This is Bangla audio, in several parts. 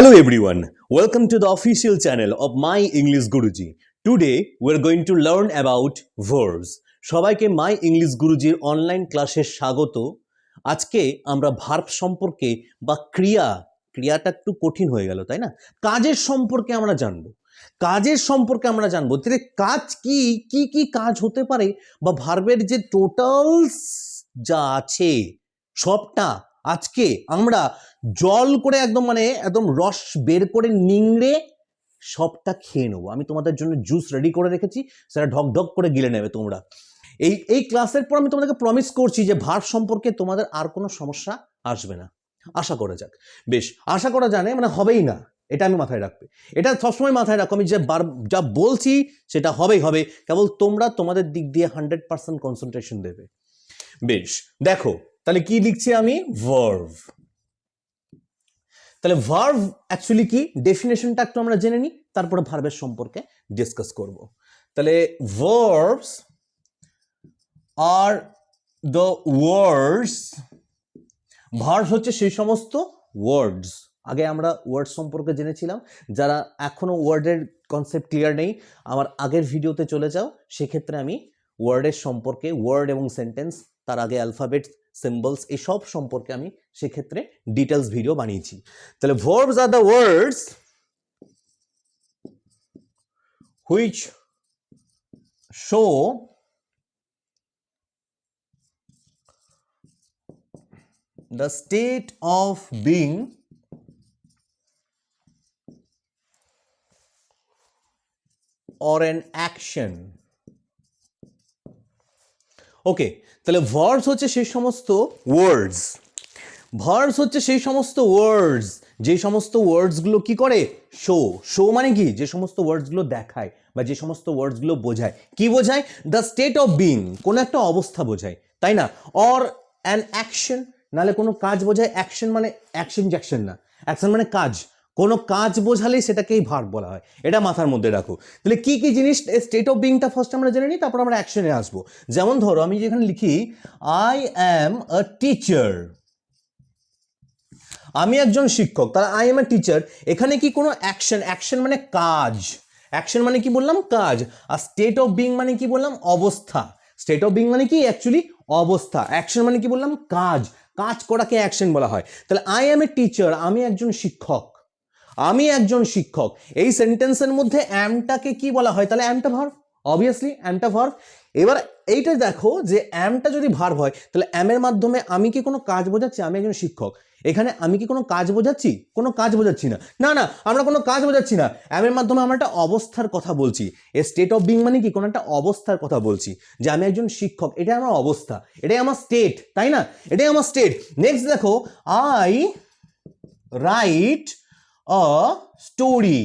Hello everyone, welcome to the official channel of My English Guruji. Today we are going to learn about verbs. সবাইকে মাই ইংলিশ গুরুজির অনলাইন ক্লাসে স্বাগত। আজকে আমরা ভার্ব সম্পর্কে বা ক্রিয়াটা একটু কঠিন হয়ে গেল তাই না, কাজের সম্পর্কে আমরা জানবো। তাহলে কাজ কি কি কি কাজ হতে পারে বা ভার্বের যে টোটালস যা আছে সবটা আজকে আমরা জল করে একদম রস বের করে নিংড়ে সবটা খেয়ে নেবো। আমি তোমাদের জন্য জুস রেডি করে রেখেছি, সেটা ঢক ঢক করে গিলে নেবে তোমরা। এই ক্লাসের পর আমি তোমাদেরকে প্রমিস করছি যে ভার্ব সম্পর্কে তোমাদের আর কোনো সমস্যা আসবে না, আশা করা যাক। বেশ, আশা করা জানে মানে হবেই না, এটা আমি মাথায় রাখবে। এটা সবসময় মাথায় রাখো, আমি যা বলছি সেটা হবে, কেবল তোমরা তোমাদের দিক দিয়ে 100% কনসেন্ট্রেশন দেবে। বেশ, দেখো তাহলে কি লিখছি আমি, ভার্ব। তাহলে ভার্ব অ্যাকচুয়ালি কি, ডেফিনেশনটা একটু আমরা জেনে নিই, তারপরে ভার্বের সম্পর্কে ডিসকাস করব। তাহলে verbs are the words, verb হচ্ছে সেই সমস্ত ওয়ার্ডস। আগে আমরা ওয়ার্ড সম্পর্কে জেনেছিলাম, যারা এখনো ওয়ার্ডের কনসেপ্ট ক্লিয়ার নেই আমার আগের ভিডিওতে চলে যাও, সেক্ষেত্রে আমি ওয়ার্ডের সম্পর্কে, ওয়ার্ড এবং সেন্টেন্স, তার আগে অ্যালফাবেট, সিম্বলস, এসব সম্পর্কে আমি সেক্ষেত্রে ডিটেলস ভিডিও বানিয়েছি। তাহলে verbs are the words which show the state of being or an action. ওকে, তাহলে ভার্বস হচ্ছে সেই সমস্ত ওয়ার্ডস, যে সমস্ত ওয়ার্ডসগুলো কি করে, শো মানে কি, যে সমস্ত ওয়ার্ডসগুলো দেখায় বা যে সমস্ত ওয়ার্ডসগুলো বোঝায়। কি বোঝায়? দ্য স্টেট অফ বিং, কোনো একটা অবস্থা বোঝায়, তাই না? অর অ্যান অ্যাকশন, নাহলে কোনো কাজ বোঝায়। অ্যাকশন মানে অ্যাকশন না, অ্যাকশন মানে কাজ। কোনো কাজ বোঝালেই সেটাকেই ভার্ব বলা হয়, এটা মাথার মধ্যে রাখো। তাহলে কি কি জিনিস, স্টেট অফ বিংটা ফার্স্ট আমরা জেনে নিই, তারপর আমরা অ্যাকশনে আসবো। যেমন ধরো আমি যেখানে লিখি আই অ্যাম আ টিচার, আমি একজন শিক্ষক, তাহলে আই এম এ টিচার। এখানে কি কোনো অ্যাকশন মানে কাজ, অ্যাকশন মানে কি বললাম, কাজ। আর স্টেট অফ বিং মানে কি বললাম, অবস্থা। স্টেট অফ বিং মানে কি অ্যাকচুয়ালি অবস্থা, অ্যাকশন মানে কি বললাম, কাজ করাকে অ্যাকশন বলা হয়। তাহলে আই এম এ টিচার, আমি একজন শিক্ষক, এই সেন্টেন্সের মধ্যে অ্যামটাকে কি বলা হয়, তাহলে অ্যামটা ভার্ব, অবভিয়াসলি অ্যামটা ভার্ব। এবার এইটা দেখো যে অ্যামটা যদি ভার্ব হয়, তাহলে অ্যামের মাধ্যমে আমি কি কোনো কাজ বোঝাচ্ছি, আমি একজন শিক্ষক, এখানে আমি কি কোনো কাজ বোঝাচ্ছি, কোনো কাজ বোঝাচ্ছি না, আমরা কোনো কাজ বোঝাচ্ছি না। অ্যামের মাধ্যমে আমরা একটা অবস্থার কথা বলছি। এ স্টেট অফ বিং মানে কি, কোনো একটা অবস্থার কথা বলছি, যে আমি একজন শিক্ষক, এটাই আমার অবস্থা, এটাই আমার স্টেট, তাই না? এটাই আমার স্টেট। নেক্সট দেখো, আই রাইট আ স্টোরি,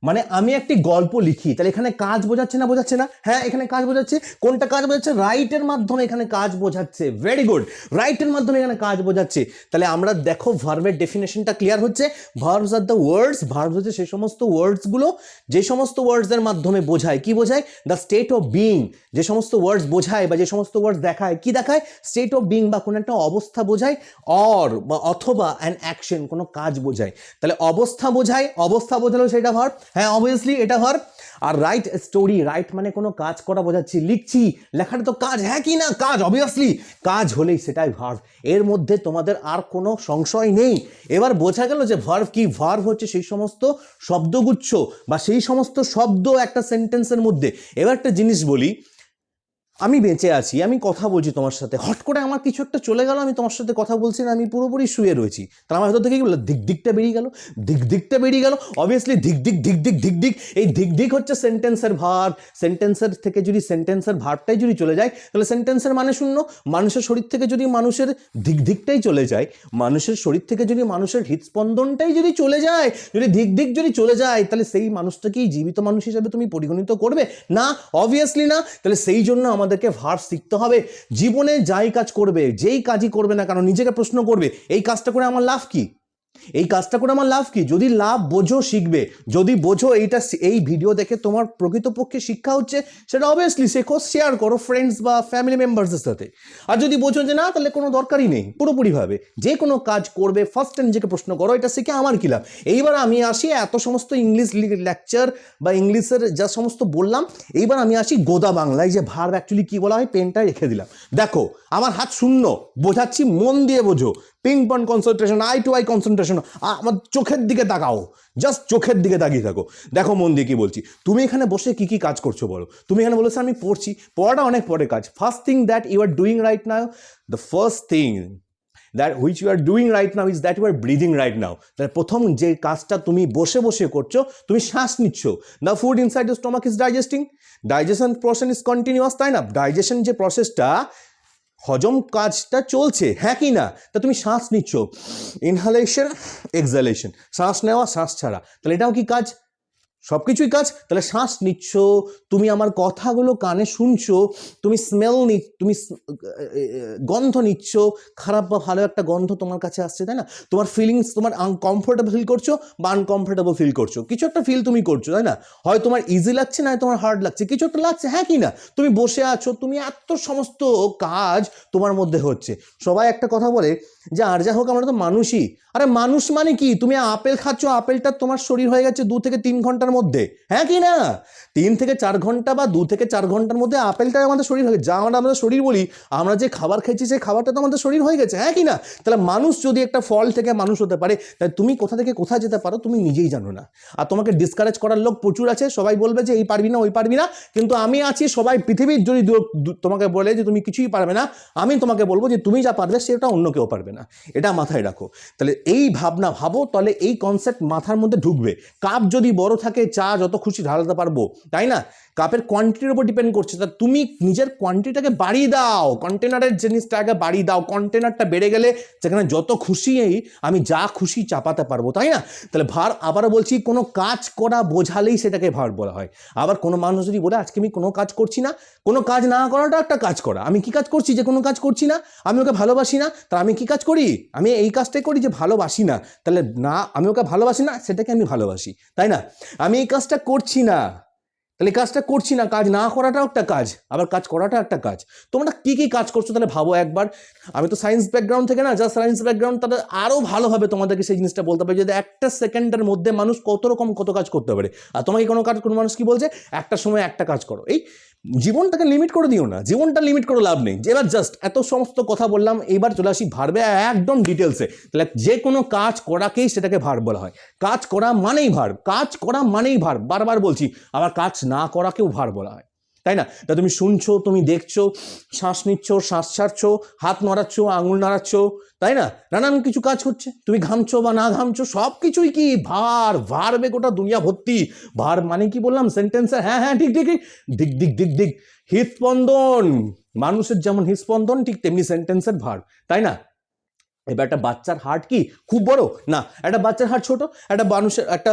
মানে আমি একটি গল্প লিখি। তাহলে এখানে কাজ বোঝাচ্ছে না? হ্যাঁ, এখানে কাজ বোঝাচ্ছে। কোনটা কাজ বোঝাচ্ছে? রাইটের মাধ্যমে এখানে কাজ বোঝাচ্ছে। ভেরি গুড, রাইটের মাধ্যমে এখানে কাজ বোঝাচ্ছে। তাহলে আমরা দেখো ভার্বের ডেফিনেশনটা ক্লিয়ার হচ্ছে। Verbs are the words, verbs হচ্ছে সেই সমস্ত ওয়ার্ডসগুলো যে সমস্ত ওয়ার্ডসের মাধ্যমে বোঝায়, কি বোঝায়, দ্য স্টেট অফ বিং, যে সমস্ত ওয়ার্ডস বোঝায় বা যে সমস্ত ওয়ার্ডস দেখায়, কি দেখায়, স্টেট অফ বিং বা কোনো একটা অবস্থা বোঝায়, অর বা অথবা অ্যান অ্যাকশন, কোনো কাজ বোঝায়। তাহলে অবস্থা বোঝালো সেটা ভার্ব, হ্যাঁ অবভিয়াসলি এটা ভার্ব। আর রাইট স্টোরি, রাইট মানে কোনো কাজ করা বোঝাচ্ছি, লিখছি, লেখাটা তো কাজ, হ্যাঁ কি না, কাজ, অবভিয়াসলি কাজ হলেই সেটাই ভার্ব। এর মধ্যে তোমাদের আর কোনো সংশয় নেই। এবার বোঝা গেল যে ভার্ব কি, ভার্ব হচ্ছে সেই সমস্ত শব্দগুচ্ছ বা সেই সমস্ত শব্দ একটা সেন্টেন্সের মধ্যে। এবার একটা জিনিস বলি, আমি বেঁচে আছি, আমি কথা বলছি তোমার সাথে, হট করে আমার কিছু একটা চলে গেল, আমি তোমার সাথে কথা বলছি না, আমি পুরোপুরি শুয়ে রয়েছি, তাহলে আমার ভেতর থেকে কি বললো, দিকটা বেরিয়ে গেল, অবভিয়াসলি দিক, এই দিক হচ্ছে সেন্টেন্সের ভার্ব। সেন্টেন্সের থেকে যদি সেন্টেন্সের ভার্বটাই যদি চলে যায়, তাহলে সেন্টেন্সের মানে শূন্য। মানুষের শরীর থেকে যদি মানুষের দিকটাই চলে যায়, মানুষের শরীর থেকে যদি মানুষের হৃদস্পন্দনটাই যদি চলে যায়, যদি দিক যদি চলে যায়, তাহলে সেই মানুষটাকেই জীবিত মানুষ হিসেবে তুমি পরিগণিত করবে না? অবভিয়াসলি না। তাহলে সেই জন্য আমাদেরকে ভার্ব শিখতে হবে। জীবনে যাই কাজ করবে, যেই কাজই করবে না কেন, নিজেকে প্রশ্ন করবে, এই কাজটা করে আমার লাভ কি, এই কাজটা করে আমার লাভ কি? যদি লাভ বোঝো শিখবে, যদি বোঝো এই ভিডিও দেখে তোমার প্রকৃতপক্ষে শিক্ষা হচ্ছে, সেটা অবভিয়াসলি শেখো, শেয়ার করো ফ্রেন্ডস বা ফ্যামিলি মেম্বার্সের সাথে। আর যদি বোঝো যে না, তাহলে কোনো দরকারই নেই। পুরোপুরিভাবে যে কোনো কাজ করবে ফার্স্ট টাইম নিজেকে প্রশ্ন করো, এটা শিখে আমার কী লাভ। এইবার আমি আসি এত সমস্ত ইংলিশ লেকচার বা ইংলিশের যা সমস্ত বললাম, এইবার আমি আসি গোদা বাংলায়, যে ভার্ব অ্যাকচুয়ালি কী বলা হয়। পেনটা রেখে দিলাম, দেখো আমার হাত শূন্য, বোঝাচ্ছি, মন দিয়ে বোঝো। Ping pong concentration, eye to eye concentration, আমার চোখের দিকে তাকাও, জাস্ট চোখের দিকে তাকিয়ে থাকো, দেখো মন দিয়ে কি বলছি। তুমি এখানে বসে কি কি কাজ করছো বলো? তুমি এখানে বলেছো আমি পড়ছি, পড়াটা অনেক পরে কাজ। First thing that you are doing right now, the first thing that which you are doing right now is that you are breathing right now. তার প্রথম যে কাজটা তুমি বসে বসে করছো, তুমি শ্বাস নিচ্ছ। The food inside your stomach is digesting, digestion process is continuous, তাই না? ডাইজেশন যে প্রসেসটা, হজম কাজটা চলছে, হ্যাঁ কি না? তা তুমি শ্বাস নিচ্ছ, ইনহালেশন এক্সহালেশন, শ্বাস নেওয়া শ্বাস ছাড়া, তাহলে এটাও কি কাজ? সব কিছুই কাজ। তাহলে শ্বাস নিচ্ছ, তুমি আমার কথাগুলো কানে শুনছো, তুমি তুমি গন্ধ নিচ্ছ, খারাপ বা ভালো একটা গন্ধ তোমার কাছে আসছে, তাই না? তোমার ফিলিংস, তোমার আনকমফোর্টেবল ফিল করছো বা আনকমফোর্টেবল ফিল করছো, কিছু একটা ফিল তুমি করছো, তাই না? হয় তোমার ইজি লাগছে, না তোমার হার্ড লাগছে, কিছু একটা লাগছে, হ্যাঁ কি না? তুমি বসে আছো, তুমি এত সমস্ত কাজ তোমার মধ্যে হচ্ছে। সবাই একটা কথা বলে যে আর যা হোক আমরা তো মানুষই। আরে মানুষ মানে কি? তুমি আপেল খাচ্ছ, আপেলটা তোমার শরীর হয়ে গেছে 2 থেকে 3 ঘন্টার মধ্যে, হ্যাঁ কি না? 3 থেকে 4 ঘন্টা বা 2 থেকে 4 ঘন্টার মধ্যে আপেলটা আমাদের শরীর হয়ে গেছে। যা আমাদের শরীর বলি, আমরা যে খাবার খাইছি সেই খাবারটা তো আমাদের শরীর হয়ে গেছে, হ্যাঁ কি না? তাহলে মানুষ যদি একটা ফল থেকে মানুষ হতে পারে, তাহলে তুমি কোথা থেকে কোথায় যেতে পারো তুমি নিজেই জানো না। আর তোমাকে ডিসকারেজ করার লোক প্রচুর আছে, সবাই বলবে যে এই পারবি না, ওই পারবি না, কিন্তু আমি আছি। সবাই পৃথিবীর যদি তোমাকে বলে যে তুমি কিছুই পারবে না, আমি তোমাকে বলবো যে তুমি যা পারবে সেটা অন্য কেউ পারবে না। এটা মাথায় রাখো। তাহলে এই ভাবনা ভাবো, তাহলে এই কনসেপ্ট মাথার মধ্যে ঢুকবে। কাপ যদি বড় থাকে, চা যত খুশি ঢালতে পারবো, তাই না? কাপের কোয়ান্টিটির উপর ডিপেন্ড করছে। তা তুমি নিজের কোয়ান্টিটিটাকে বাড়িয়ে দাও, কন্টেনারের জিনিসটাকে বাড়িয়ে দাও। কন্টেনারটা বেড়ে গেলে যেখানে যত খুশি আমি যা খুশি চাপাতে পারবো, তাই না? তাহলে ভার, আবারও বলছি, কোনো কাজ করা বোঝালেই সেটাকে ভার বলা হয়। আবার কোনো মানুষ যদি বলে আজকে আমি কোনো কাজ করছি না, কোনো কাজ না করাটা একটা কাজ করা। আমি কি কাজ করছি যে কোনো কাজ করছি না? আমি ওকে ভালোবাসি না, তাহলে আমি কি কাজ করি? আমি এই কাজটাই করি যে ভালোবাসি না। তাহলে না, আমি ওকে ভালোবাসি না, সেটাকে আমি ভালোবাসি, তাই না? আমি এই কাজটা করছি না, তাহলে কাজটা করছি না। কাজ না করাটাও একটা কাজ, আবার কাজ করাটা একটা কাজ। তোমরা কি কি কাজ করছো তাহলে ভাবো একবার। আমি তো সায়েন্স ব্যাকগ্রাউন্ড থেকে না, যারা সায়েন্স ব্যাকগ্রাউন্ড তাদের আরও ভালোভাবে তোমাদেরকে সেই জিনিসটা বলতে পারে, যে একটা সেকেন্ডের মধ্যে মানুষ কত রকম কত কাজ করতে পারে। আর তোমাকে কোনো মানুষ কি বলছে, একটা সময় একটা কাজ করো। এই জীবনটাকে লিমিট করে দিও না, জীবনটা লিমিট করে লাভ নেই। এবার জাস্ট এত সমস্ত কথা বললাম, এইবার চলে আসি ভার্বে একদম ডিটেলসে। তাহলে যে কোনো কাজ করাকেই সেটাকে ভার্ব বলা হয়। কাজ করা মানেই ভার্ব, কাজ করা মানেই ভার্ব, বারবার বলছি। আবার কাজ না করাকেও ভার্ব বলা হয়, তাই না? তা তুমি শুনছো, তুমি দেখছো, শ্বাস নিচ্ছ, শ্বাস ছাড়ছো, হাত নাড়াচ্ছ, আঙুল নাড়াচ্ছ, তাই না? নানান কিছু কাজ হচ্ছে। তুমি ঘামছো বা না ঘামছো, সব কিছুই কি ভার্বে গোটা দুনিয়া ভর্তি। ভার্ব মানে কি বললাম? সেন্টেন্সে, হ্যাঁ হ্যাঁ ঠিক ঠিক ঠিক, দিক দিক দিক দিক, হৃদস্পন্দন। মানুষের যেমন হৃদস্পন্দন, ঠিক তেমনি সেন্টেন্সের ভার্ব, তাই না? এবার একটা বাচ্চার হার্ট কি খুব বড় না, একটা বাচ্চার হার্ট ছোট। একটা মানুষের, একটা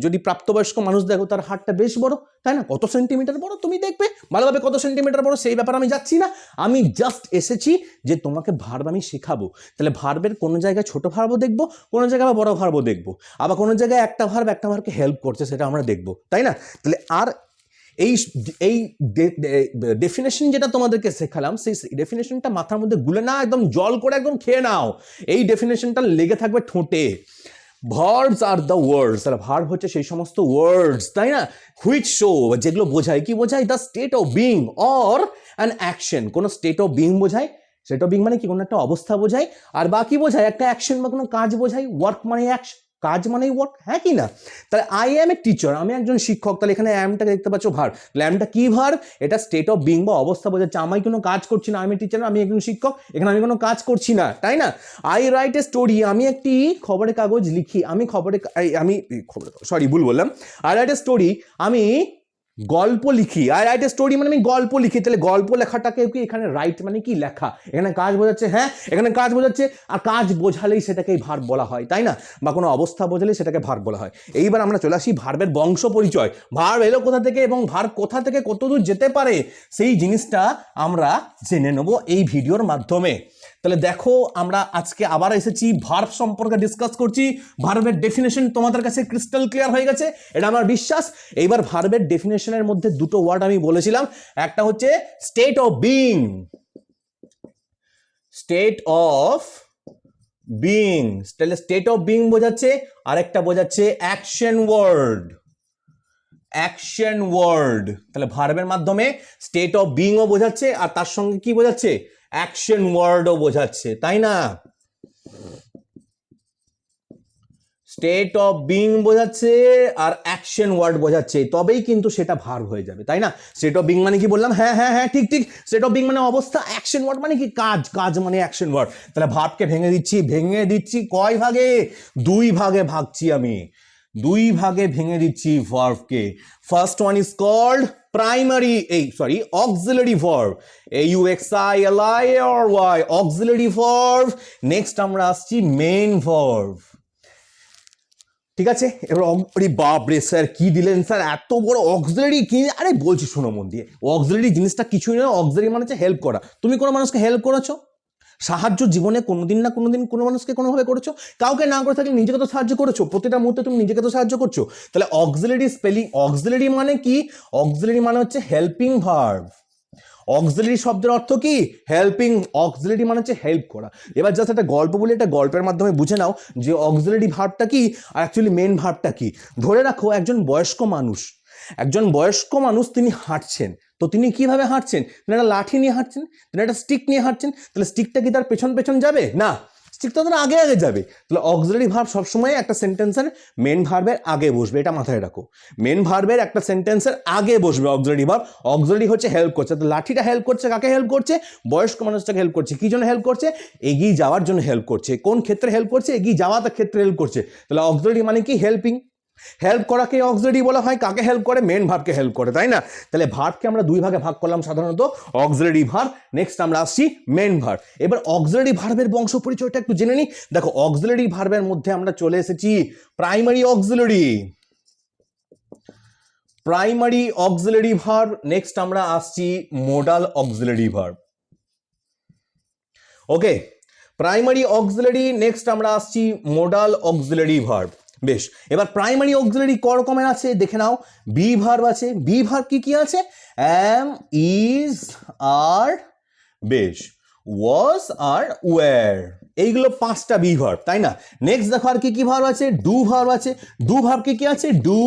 যদি প্রাপ্তবয়স্ক মানুষ দেখো, তার হার্টটা বেশ বড়, তাই না? কত সেন্টিমিটার বড় তুমি দেখবে ভালোভাবে, কত সেন্টিমিটার বড় সেই ব্যাপারে আমি যাচ্ছি না। আমি জাস্ট এসেছি যে তোমাকে ভার্ব আমি শেখাবো। তাহলে ভার্বের কোনো জায়গায় ছোট ভার্বও দেখবো, কোনো জায়গায় বড় ভার্বও দেখবো, আবার কোনো জায়গায় একটা ভার্বকে হেল্প করছে সেটা আমরা দেখবো, তাই না? তাহলে আর এই ডেফিনেশন যেটা তোমাদেরকে শেখালাম, সেই ডেফিনেশনটা মাথার মধ্যে গুলে না, একদম জল করে একদম খেয়ে নাও। এই ডেফিনেশনটা লেগে থাকবে ঠোঁটে। ভার্বস আর দ্য ওয়ার্ডস, আর ভার্ব হচ্ছে সেই সমস্ত ওয়ার্ডস, তাই না? হুইচ শো, যেগুলো বোঝায়, কি বোঝায়? The state of being or an action. কোনো স্টেট অফ বিং বোঝায়, স্টেট অফ বিং মানে কি কোনো একটা অবস্থা বোঝায়, আর বাকি বোঝায় একটা অ্যাকশন বা কোনো কাজ বোঝায়। ওয়ার্ক মানে অ্যাকশন, কাজ মানেই ওয়ার্ক, হ্যাঁ কি না? তাহলে আই অ্যাম এ টিচার, আমি একজন শিক্ষক। তাহলে এখানে অ্যামটাকে দেখতে পাচ্ছ ভার্ব। অ্যামটা কি ভার্ব? এটা স্টেট অফ বিং বা অবস্থা বোঝাচ্ছে। আমি কোনো কাজ করছি না, আমি টিচার, আমি একজন শিক্ষক, এখানে আমি কোনো কাজ করছি না, তাই না? আই রাইট এ স্টোরি, আমি একটি খবরের কাগজ লিখি। ভুল বললাম। আই রাইট এ স্টোরি, আমি গল্প লিখি। আই রাইট এ স্টোরি মানে আমি গল্প লিখি। তাহলে গল্প লেখাটাকে কি এখানে রাইট মানে কি লেখা, এখানে কাজ বোঝাচ্ছে, হ্যাঁ এখানে কাজ বোঝাচ্ছে। আর কাজ বোঝালেই সেটাকেই ভার্ব বলা হয়, তাই না? বা কোনো অবস্থা বোঝালেই সেটাকে ভার্ব বলা হয়। এইবার আমরা চলে আসি ভার্বের বংশ পরিচয়। ভার্ব এলো কোথা থেকে এবং ভার্ব কোথা থেকে কতদূর যেতে পারে, সেই জিনিসটা আমরা জেনে নেব এই ভিডিওর মাধ্যমে। তাহলে দেখো আমরা আজকে আবার এসেছি ভার্ব সম্পর্কে ডিসকাস করছি। ভার্বের ডেফিনেশন তোমাদের কাছে ক্রিস্টাল ক্লিয়ার হয়ে গেছে, এটা আমার বিশ্বাস। এইবার ভার্বের ডেফিনেশনের মধ্যে দুটো ওয়ার্ড আমি বলেছিলাম, একটা হচ্ছে state of being, state of being, তাহলে স্টেট অফ বিইং বোঝাচ্ছে, আরেকটা বোঝাচ্ছে অ্যাকশন ওয়ার্ড, অ্যাকশন ওয়ার্ড। তাহলে ভার্বের মাধ্যমে স্টেট অফ বিইংও বোঝাচ্ছে আর তার সঙ্গে কি বোঝাচ্ছে, অ্যাকশন ওয়ার্ডও বোঝাচ্ছে, তাই না? স্টেট অফ বিইং বোঝাচ্ছে আর অ্যাকশন ওয়ার্ড বোঝাচ্ছে, তবেই কিন্তু সেটা ভার্ব হয়ে যাবে, তাই না? স্টেট অফ বিইং মানে কি বললাম, হ্যাঁ হ্যাঁ হ্যাঁ ঠিক ঠিক, স্টেট অফ বিইং মানে অবস্থা, অ্যাকশন ওয়ার্ড মানে কি কাজ, কাজ মানে অ্যাকশন ওয়ার্ড। তাহলে ভার্বকে ভেঙে দিচ্ছি কয় ভাগে, দুই ভাগে ভাগছি আমি, দুই ভাগে ভেঙে দিচ্ছি ভার্বকে। First one is called primary, auxiliary verb, AUXILIRY, auxiliary verb. Next আমরা আসছি মেইন ভার্ব, ঠিক আছে? এবার বাপ রে স্যার কি দিলেন স্যার, এত বড় অক্সিলারি কি? আরে বলছি শোনো মন দিয়ে, অক্সিলারি জিনিসটা কিছুই নয়, অক্সিলারি মানে হচ্ছে হেল্প করা। তুমি কোনো মানুষকে হেল্প করেছো, সাহায্য জীবনে কোনোদিন না কোনোদিন কোনো মানুষকে কোনোভাবে করেছো, কাউকে না করে থাকলে নিজেকে তো সাহায্য করেছো, প্রতিটা মুহূর্তে তুমি নিজেকে তো সাহায্য করছো। তাহলে অক্সিলারি স্পেলিং, অক্সিলারি মানে কি, অক্সিলারি মানে হচ্ছে হেল্পিং ভার্ব। অক্সিলারি শব্দের অর্থ কি, হেল্পিং, অক্সিলারি মানে হচ্ছে হেল্প করা। এবার জাস্ট একটা গল্প বলে, একটা গল্পের মাধ্যমে বুঝে নাও যে অক্সিলারি ভার্বটা কি আর অ্যাকচুয়ালি মেন ভার্বটা কি। ধরে রাখো একজন বয়স্ক মানুষ, তিনি হাঁটছেন, তো তিনি কিভাবে হাঁটছেন, তিনি একটা লাঠি নিয়ে হাঁটছেন, তিনি একটা স্টিক নিয়ে হাঁটছেন। তাহলে স্টিকটা কি তার পেছন পেছন যাবে না, স্টিকটা তার আগে আগে যাবে। তাহলে অক্সিলারি ভার্ব সবসময় একটা সেন্টেন্সের মেন ভার্বের আগে বসবে, এটা মাথায় রাখো। মেন ভার্বের একটা সেন্টেন্সের আগে বসবে অক্সিলারি ভার্ব। অক্সিলারি হচ্ছে হেল্প করছে, তো লাঠিটা হেল্প করছে, কাকে হেল্প করছে, বয়স্ক মানুষটাকে হেল্প করছে। কি জন্য হেল্প করছে, এগিয়ে যাওয়ার জন্য হেল্প করছে। কোন ক্ষেত্রে হেল্প করছে, এগিয়ে যাওয়ার ক্ষেত্রে হেল্প করছে। তাহলে অক্সিলারি মানে কি, হেল্পিং। হেল্প করাকে অক্সিলারি বলা হয়, কাকে হেল্প করে, মেন ভার্বকে হেল্প করে, তাই না? তাহলে ভার্বকে আমরা দুই ভাগে ভাগ করলাম সাধারণত, অক্সিলারি ভার্ব। নেক্সট আমরা আসছি মেন ভার্ব। এবার অক্সিলারি ভার্বের বংশ পরিচয়টা একটু জেনে নিই। দেখো অক্সিলারি ভার্বের মধ্যে আমরা চলে এসেছি primary auxiliary, primary auxiliary verb. Next আমরা আসছি মোডাল অক্সিলারি ভার্ব। ওকে, প্রাইমারি অক্সিলারি, নেক্সট আমরা আসছি মোডাল অক্সিলারি ভার্ব। বেশ, এবার প্রাইমারি অক্সিলারি ক রকমের আছে দেখে নাও। বি ভার্ব আছে, বি ভার্ব কি কি আছে, এম, ইজ, আর, বেশ, ওয়াজ আর ওয়্যার, এইগুলো পাঁচটা বি ভার্ব, তাই না? নেক্সট দেখো আর কি কি ভার্ব আছে, ডু ভার্ব আছে। ডু ভার্ব কি কি আছে, ডু,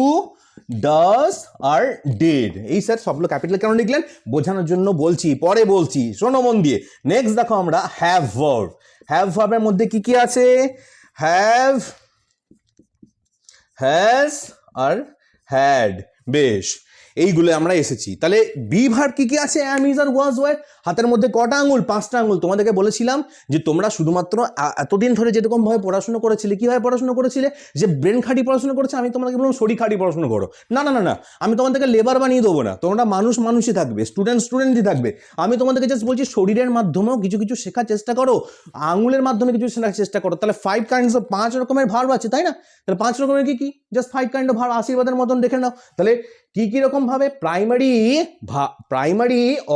ডাজ আর ডিড। এই স্যার সবগুলো ক্যাপিটাল কেন লিখলেন, বোঝানোর জন্য বলছি, পরে বলছি, শোনো মন দিয়ে। নেক্সট দেখো আমরা হ্যাভ ভার্ব। হ্যাভ ভার্বের মধ্যে কি কি আছে, হ্যাভ, হ্যাজ আর হ্যাড। বেশ, এইগুলো আমরা এসেছি। তাহলে বি ভার্ব কি কি আছে, am, is are was wire. হাতের মধ্যে কটা আঙুল, পাঁচটা আঙুল। তোমাদেরকে বলেছিলাম যে তোমরা শুধুমাত্র এতদিন ধরে যেরকম ভাবে পড়াশোনা করেছিলে, কিভাবে পড়াশোনা করেছিলে, যে ব্রেন খাটি পড়াশোনা করেছে, আমি তোমাদেরকে বললাম শরীর খাটি পড়াশোনা করো। না না না না, আমি তোমাদেরকে লেবার বানিয়ে দেবো না, তোমরা মানুষই থাকবে, স্টুডেন্টই থাকবে। আমি তোমাদেরকে জাস্ট বলছি শরীরের মাধ্যমেও কিছু কিছু শেখার চেষ্টা করো, আঙুলের মাধ্যমে কিছু শেখার চেষ্টা করো। তাহলে 5 কাইন্ডস অফ, 5 রকমের ভার্ব আছে, তাই না? তাহলে 5 রকমের কি কি, জাস্ট 5 কাইন্ড অফ ভার্ব, আশীর্বাদের মতন দেখে নাও। তাহলে কি কি রকম ভাবে, প্রাইমারি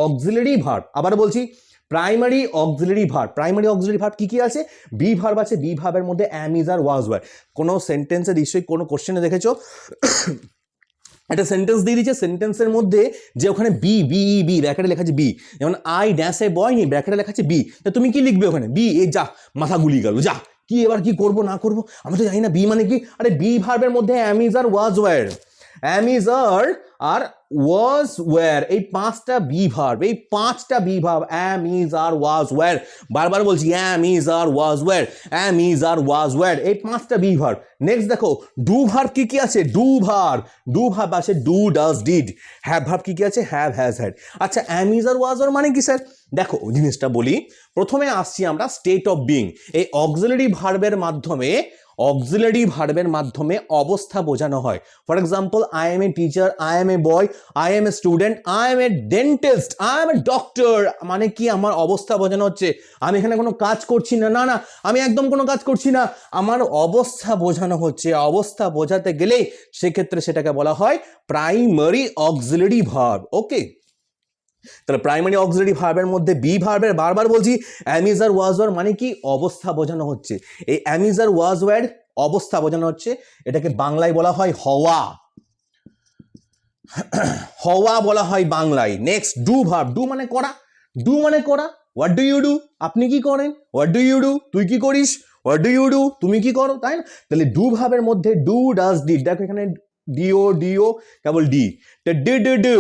অক্সিলারি ভার্ব। আবার বলছি, primary auxiliary verb. Primary auxiliary verb কি কি আছে, বি ভার্ব আছে। বি ভার্বের মধ্যে am, is are was wire. কোনো সেন্টেন্সে নিশ্চয়ই কোনো কোশ্চেনে দেখেছো একটা সেন্টেন্স দিয়ে দিচ্ছে, সেন্টেন্সের মধ্যে যে ওখানে বি, বি ব্র্যাকেটে লেখা আছে বি, যেমন আই ড্যাশ এ বয় নি, ব্র্যাকেটে লেখা আছে বি। তা তুমি কি লিখবে ওখানে, বি, এ যা মাথা গুলি গেল, যা কি এবার কি করবো না করবো, আমি তো জানি না বি মানে কি। আরে বি ভার্বের মধ্যে am, is are was were, am, is are was were, এই পাঁচটা বি ভার্ব, এই পাঁচটা be verb, am, is are was were. বারবার বলছি, am, is are was were, am, is are was were, এই পাঁচটা বি ভার্ব। নেক্সট দেখো ডু ভার্ব কি কি আছে, ডু ভার্ব আছে, do, does, did. Have verb কি কি আছে, হ্যাভ, হ্যাজ, হ্যাড। আচ্ছা, অ্যাম, ইজ আর ওয়াজ ওয়্যার মানে কি স্যার, দেখো জিনিসটা বলি। প্রথমে আসছি আমরা স্টেট অফ বিইং। এই অক্সিলারি ভার্বের মাধ্যমে অবস্থা বোঝানো হয়। For example, I M a teacher, I M A boy, I M a student, I M A dentist, I M a doctor. মানে কি, আমার অবস্থা বোঝানো হচ্ছে। আমি এখানে কোনো কাজ করছি না, না না, আমি একদম কোনো কাজ করছি না, আমার অবস্থা বোঝানো হচ্ছে। অবস্থা বোঝাতে গেলেই সেক্ষেত্রে সেটাকে বলা হয় প্রাইমারি অক্সিলারি ভার্ব। ওকে, তাহলে প্রাইমারি অক্সিলারি ভার্বের মধ্যে বি ভার্বের বারবার বলছি অ্যামিজ আর ওয়াজ ওয়ার মানে কি অবস্থা বোঝানো হচ্ছে। এই অ্যামিজ আর ওয়াজ ওয়ার অবস্থা বোঝানো হচ্ছে, এটাকে বাংলায় বলা হয় হওয়া, হওয়া বলা হয় বাংলায়। নেক্সট ডু ভার্ব, ডু মানে করা, ডু মানে করা। হোয়াট ডু ইউ ডু, আপনি কি করেন। হোয়াট ডু ইউ ডু, তুই কি করিস। হোয়াট ডু ইউ ডু, তুমি কি করো, তাই না। তাহলে ডু ভার্বের মধ্যে ডু ডাজ ডিড, দেখো এখানে ডিও ডিও কেবল ডি, do do do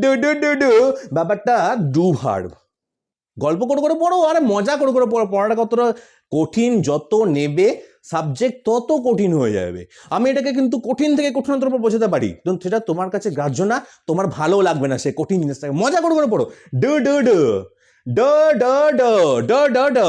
do do do do ব্যাপারটা ডু ভার্ব। গল্প করে করে পড়ো, আরে মজা করে করে পড়ো, পড়াটা কতটা কঠিন যত নেবে সাবজেক্ট তত কঠিন হয়ে যাবে। আমি এটাকে কিন্তু কঠিন থেকে কঠিনতর উপর বোঝাতে পারি, কিন্তু সেটা তোমার কাছে গ্রাহ্য না, তোমার ভালো লাগবে না, সে কঠিন জিনিসটাকে মজা করে করে পড়ো। Do do do do do do do do do,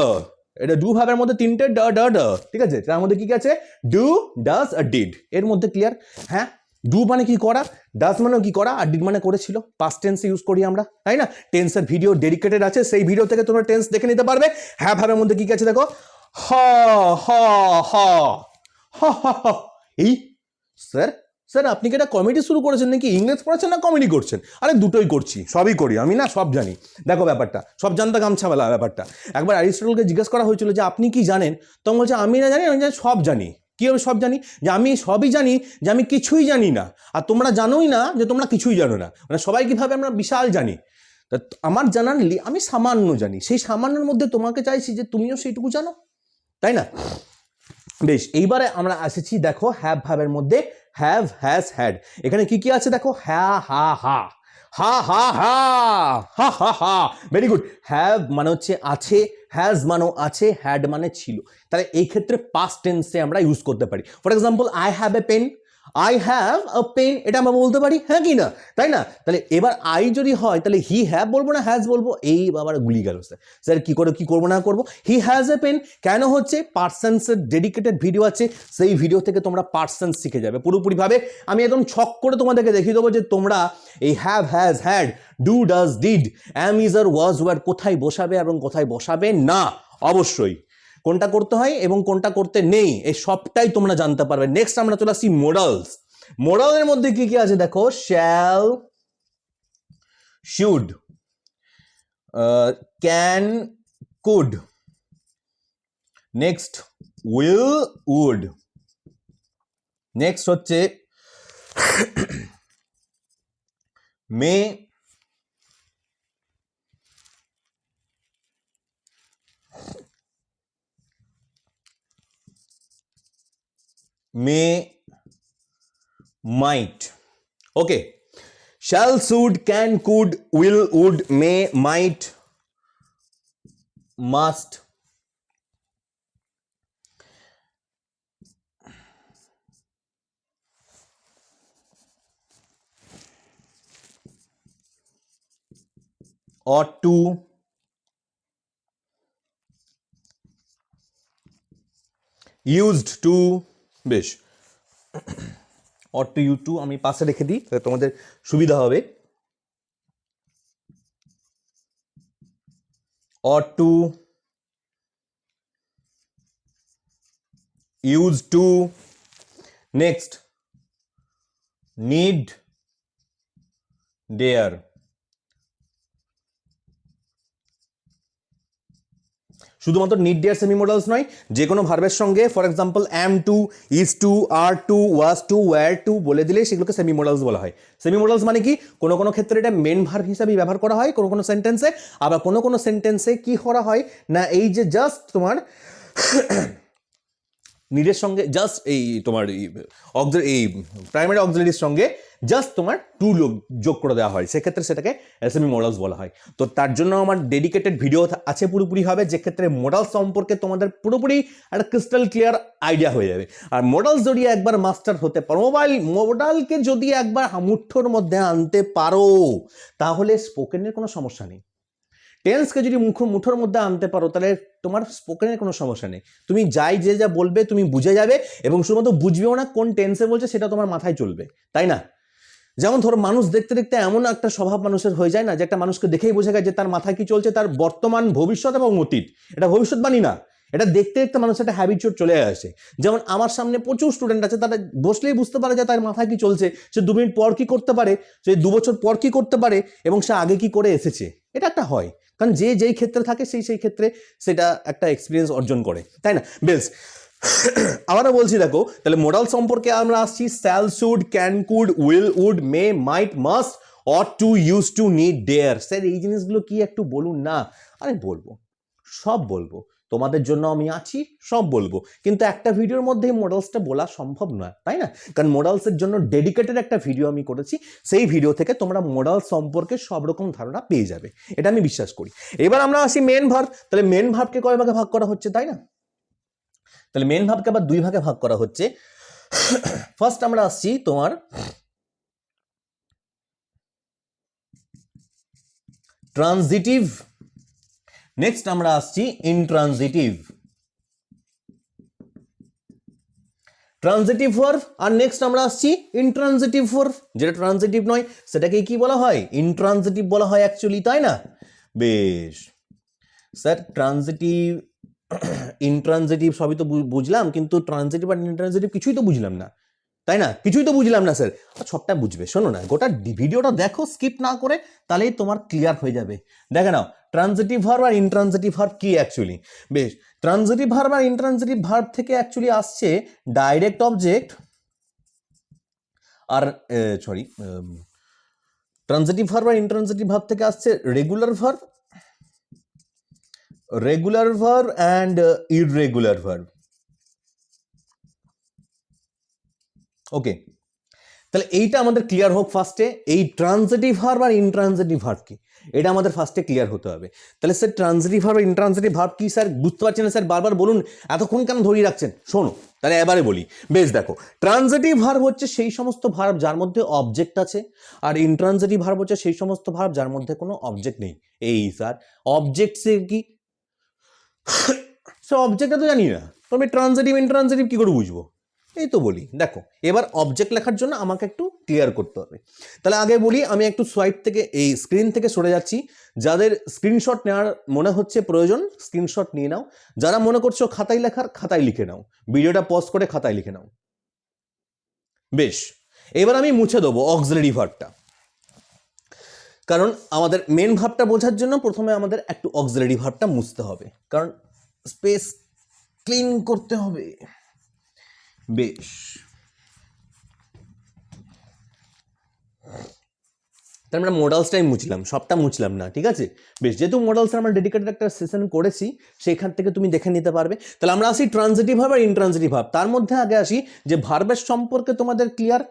এটা ডু ভাবের মধ্যে তিনটে ড ড ড, ঠিক আছে। তার মধ্যে কি কি আছে, ডু ডাজ আর ডিড, এর মধ্যে ক্লিয়ার। হ্যাঁ, ডু মানে কি করা, ডাজ মানে কি করা, আর ডিড মানে করেছিল। পাস্ট টেন্সে ইউজ করি আমরা, তাই না। টেন্সের ভিডিও ডেডিকেটেড আছে, সেই ভিডিও থেকে তোমরা টেন্স দেখে নিতে পারবে। হ্যাঁ ভাবের মধ্যে কি কি আছে দেখো, হ হ হ হ হ, এই স্যার স্যার আপনি কি এটা কমেডি শুরু করেছেন নাকি, ইংলিশ পড়াচ্ছেন না কমেডি করছেন। আরে দুটোই করছি, সবই করি আমি, না সব জানি। দেখো ব্যাপারটা সব জানতা গামছাওয়ালা ব্যাপারটা। একবার অ্যারিস্টটলকে জিজ্ঞেস করা হয়েছিল যে আপনি কি জানেন, তখন বলছে আমি না জানি, আমি সব জানি। কীভাবে সব জানি, যে আমি সবই জানি, যে আমি কিছুই জানি না, আর তোমরা জানোই না যে তোমরা কিছুই জানো না। মানে সবাই কীভাবে আমরা বিশাল জানি, তা আমার জানার আমি সামান্য জানি, সেই সামান্যের মধ্যে তোমাকে চাইছি যে তুমিও সেইটুকু জানো, তাই না। বেশ, এইবারে আমরা এসেছি দেখো হ্যাভ ভাবের মধ্যে, হ্যাভ হ্যাজ হ্যাড। এখানে কি কি আছে দেখো, হ্যাঁ হা হা হা হা হা হা হা হা, ভেরি গুড। হ্যাভ মানে হচ্ছে আছে, হ্যাজ মানে আছে, হ্যাড মানে ছিল। তাহলে এই ক্ষেত্রে পাস্ট টেন্সে আমরা ইউজ করতে পারি। For example, I have a pen, I have a pen, এটা আমরা বলতে পারি, হ্যাঁ কি না, তাই না। তাহলে এবার আই যদি হয় তাহলে হি হ্যাভ বলবো না হ্যাজ বলবো, এই বাবার গুলি গেল স্যার। স্যার কি করে কি করবো না করবো, হি হ্যাজ এ পেন কেন হচ্ছে, পার্সনসের ডেডিকেটেড ভিডিও আছে, সেই ভিডিও থেকে তোমরা পার্সন শিখে যাবে পুরোপুরিভাবে। আমি একদম ছক করে তোমাদেরকে দেখিয়ে দেবো যে তোমরা এই have has had, do does did, am is are was were কোথায় বসাবে এবং কোথায় বসাবে না, অবশ্যই কোনটা করতে হয় এবং কোনটা করতে নেই, এই সবটাই তোমরা জানতে পারবে। নেক্সট আমরা চলে আসছি মোডালস। মোডালের মধ্যে কি কি আছে দেখো, shall, should, can, could, next will, would, next হচ্ছে may, May, might. Okay. Shall, should, can, could, will, would, may, might, must. Ought to. Used to. বেশ, ought to, used to আমি পাশে রেখে দিই, তোমাদের সুবিধা হবে। ought to, used to, next need, dare. শুধুমাত্র নিড ডেয়ার সেমি মডেলস নয়, যে কোনো ভার্বের সঙ্গে for example am to, is to, are to, was to, were to বলে দিলে সেগুলোকে সেমি মডেলস বলা হয়। সেমি মডেলস মানে কি, কোনো কোনো ক্ষেত্রে এটা মেন ভার্ব হিসাবে ব্যবহার করা হয় কোনো কোনো সেন্টেন্সে, আবার কোনো কোনো সেন্টেন্সে কি করা হয় না, এই যে জাস্ট তোমার নিডের সঙ্গে জাস্ট এই তোমার এই প্রাইমারি অক্সিলারির সঙ্গে জাস্ট তোমার টু যোগ করে দেওয়া হয়, সেক্ষেত্রে সেটাকে সেমি মডেলস বলা হয়। তো তার জন্য আমার ডেডিকেটেড ভিডিও আছে পুরোপুরি হবে, যে ক্ষেত্রে মডেলস সম্পর্কে তোমাদের পুরোপুরি একটা ক্রিস্টাল ক্লিয়ার আইডিয়া হয়ে যাবে। আর মডেলস যদি একবার মাস্টার হতে পারো, মডেলকে যদি একবার মুঠোর মধ্যে আনতে পারো, তাহলে স্পোকেনের কোনো সমস্যা নেই। টেন্সকে যদি মুঠোর মধ্যে আনতে পারো, তাহলে তোমার স্পোকেনের কোনো সমস্যা নেই। তুমি যাই যে যা বলবে তুমি বুঝে যাবে, এবং শুধুমাত্র বুঝবেও না কোন টেন্সে বলছে সেটা তোমার মাথায় চলবে, তাই না। যেমন ধরো মানুষ দেখতে দেখতে এমন একটা স্বভাব মানুষের হয়ে যায় না, যে একটা মানুষকে দেখেই বোঝা যায় যে তার মাথায় কি চলছে, তার বর্তমান, ভবিষ্যৎ এবং অতীত। এটা ভবিষ্যৎবাণী না, এটা দেখতে দেখতে মানুষের একটা হ্যাবিচুয়েট চলে আসে। যেমন আমার সামনে প্রচুর স্টুডেন্ট আছে, তারা বসলেই বুঝতে পারে যে তার মাথায় কি চলছে, সে 2 মিনিট পর কি করতে পারে, সে 2 বছর পর কি করতে পারে, এবং সে আগে কি করে এসেছে। এটা একটা হয়, কারণ যে যেই ক্ষেত্রে থাকে সেই ক্ষেত্রে সেটা একটা এক্সপিরিয়েন্স অর্জন করে, তাই না? বেশ, আবারও বলছি দেখো, তাহলে মোডাল সম্পর্কে আমরা আসছি। Shall, should, can, could, will, would, may, might, must, ought to, used to, need, dare. Sir এই জিনিসগুলো কি একটু বলুন না। আরে বলবো, সব বলবো, তোমাদের জন্য আমি আছি, সব বলবো, কিন্তু একটা ভিডিওর মধ্যে মডেলসটা বলা সম্ভব নয়, তাই না? কারণ মডেলসের জন্য ডেডিকেটেড একটা ভিডিও আমি করেছি, সেই ভিডিও থেকে তোমরা মডেল সম্পর্কে সব রকম ধারণা পেয়ে যাবে, এটা আমি বিশ্বাস করি। এবার আমরা আসি মেন ভার্ব। তাহলে মেন ভার্বকে কয় ভাগে ভাগ করা হচ্ছে, তাই না? তাহলে মেন ভার্বকে আবার 2 ভাগে ভাগ করা হচ্ছে। ফার্স্ট আমরা আসছি তোমার ট্রানজিটিভ, নেক্সট আমরা আসছি ইনট্রানজিটিভ। ট্রানজিটিভ ভার্ব আর নেক্সট আমরা আসছি ইনট্রানজিটিভ ভার্ব। যেটা ট্রানজিটিভ নয় সেটাকে কি বলা হয়? ইনট্রানজিটিভ বলা হয় অ্যাকচুয়ালি, তাই না? বেশ স্যার, ট্রানজিটিভ ইনট্রানজিটিভ সবই তো বুঝলাম, কিন্তু ট্রানজিটিভ আর ইনট্রানজিটিভ কিছুই তো বুঝলাম না, তাই না? কিছুই তো বুঝলাম না স্যার। সবটা বুঝবে, শোনো না, গোটা ভিডিওটা দেখো স্কিপ না করে, তাহলেই তোমার ক্লিয়ার হয়ে যাবে। দেখে নাও ট্রানজিটিভ ভার্ব আর ইনট্রানজিটিভ ভার্ব কি অ্যাকচুয়ালি। বেশ, ট্রানজিটিভ ভার্ব আর ইনট্রানজিটিভ ভার্ব থেকে অ্যাকচুয়ালি আসছে ডাইরেক্ট অবজেক্ট আর সরি, ট্রানজিটিভ ভার্ব আর ইনট্রানজিটিভ ভার্ব থেকে আসছে regular verb, regular verb and irregular verb. Okay, তাহলে এইটা আমাদের ক্লিয়ার হোক ফার্স্টে। এই ট্রানজিটিভ ভার্ব আর ইনট্রানজিটিভ ভার্ব কি, এটা আমাদের ফার্স্টে ক্লিয়ার হতে হবে। তাহলে স্যার ট্রানজিটিভ ভার্ব আর ইনট্রানজিটিভ ভার্ব কি স্যার বুঝতে পারছেন না স্যার? বারবার বলুন, এতক্ষণ কেন ধরিয়ে রাখছেন? শোনো তাহলে এবারে বলি। বেশ দেখো, ট্রানজিটিভ ভার্ব হচ্ছে সেই সমস্ত ভার্ব যার মধ্যে অবজেক্ট আছে, আর ইনট্রানজিটিভ ভার্ব হচ্ছে সেই সমস্ত ভার্ব যার মধ্যে কোনো অবজেক্ট নেই। এই স্যার অবজেক্টসে কি, সে অবজেক্টটা তো জানি না, তবে ট্রানজিটিভ ইনট্রানজিটিভ কি করে বুঝবো? এই তো বলি, দেখো এবার অবজেক্ট লেখার জন্য আমাকে একটু ক্লিয়ার করতে হবে। তাহলে আগে বলি, আমি একটু সোয়াইপ থেকে এই স্ক্রিন থেকে সরে যাচ্ছি। যাদের স্ক্রিনশট নেওয়ার মনে হচ্ছে প্রয়োজন, স্ক্রিনশট নিয়ে নাও। যারা মনে করছো খাতায় লেখার, খাতায় লিখে নাও, ভিডিওটা পজ করে খাতায় লিখে নাও। বেশ, এবার আমি মুছে দেবো অক্সিলারি ভার্বটা, কারণ আমাদের মেন ভার্বটা বোঝার জন্য প্রথমে আমাদের একটু অক্সিলারি ভার্বটা মুছতে হবে, কারণ স্পেস ক্লিন করতে হবে। বেশ, তার মানে মডেলসটাই মুছলাম, সবটা মুছলাম না, ঠিক আছে? বেশ, যেহেতু মডেলস আমরা ডেডিকেটেড একটা সেশন করেছি, সেখান থেকে তুমি দেখে নিতে পারবে। তাহলে আমরা আসি ট্রানজিটিভ ভার্ব আর ইনট্রানজিটিভ ভার্ব। তার মধ্যে আগে আসি যে ভার্বের সম্পর্কে তোমাদের ক্লিয়ার।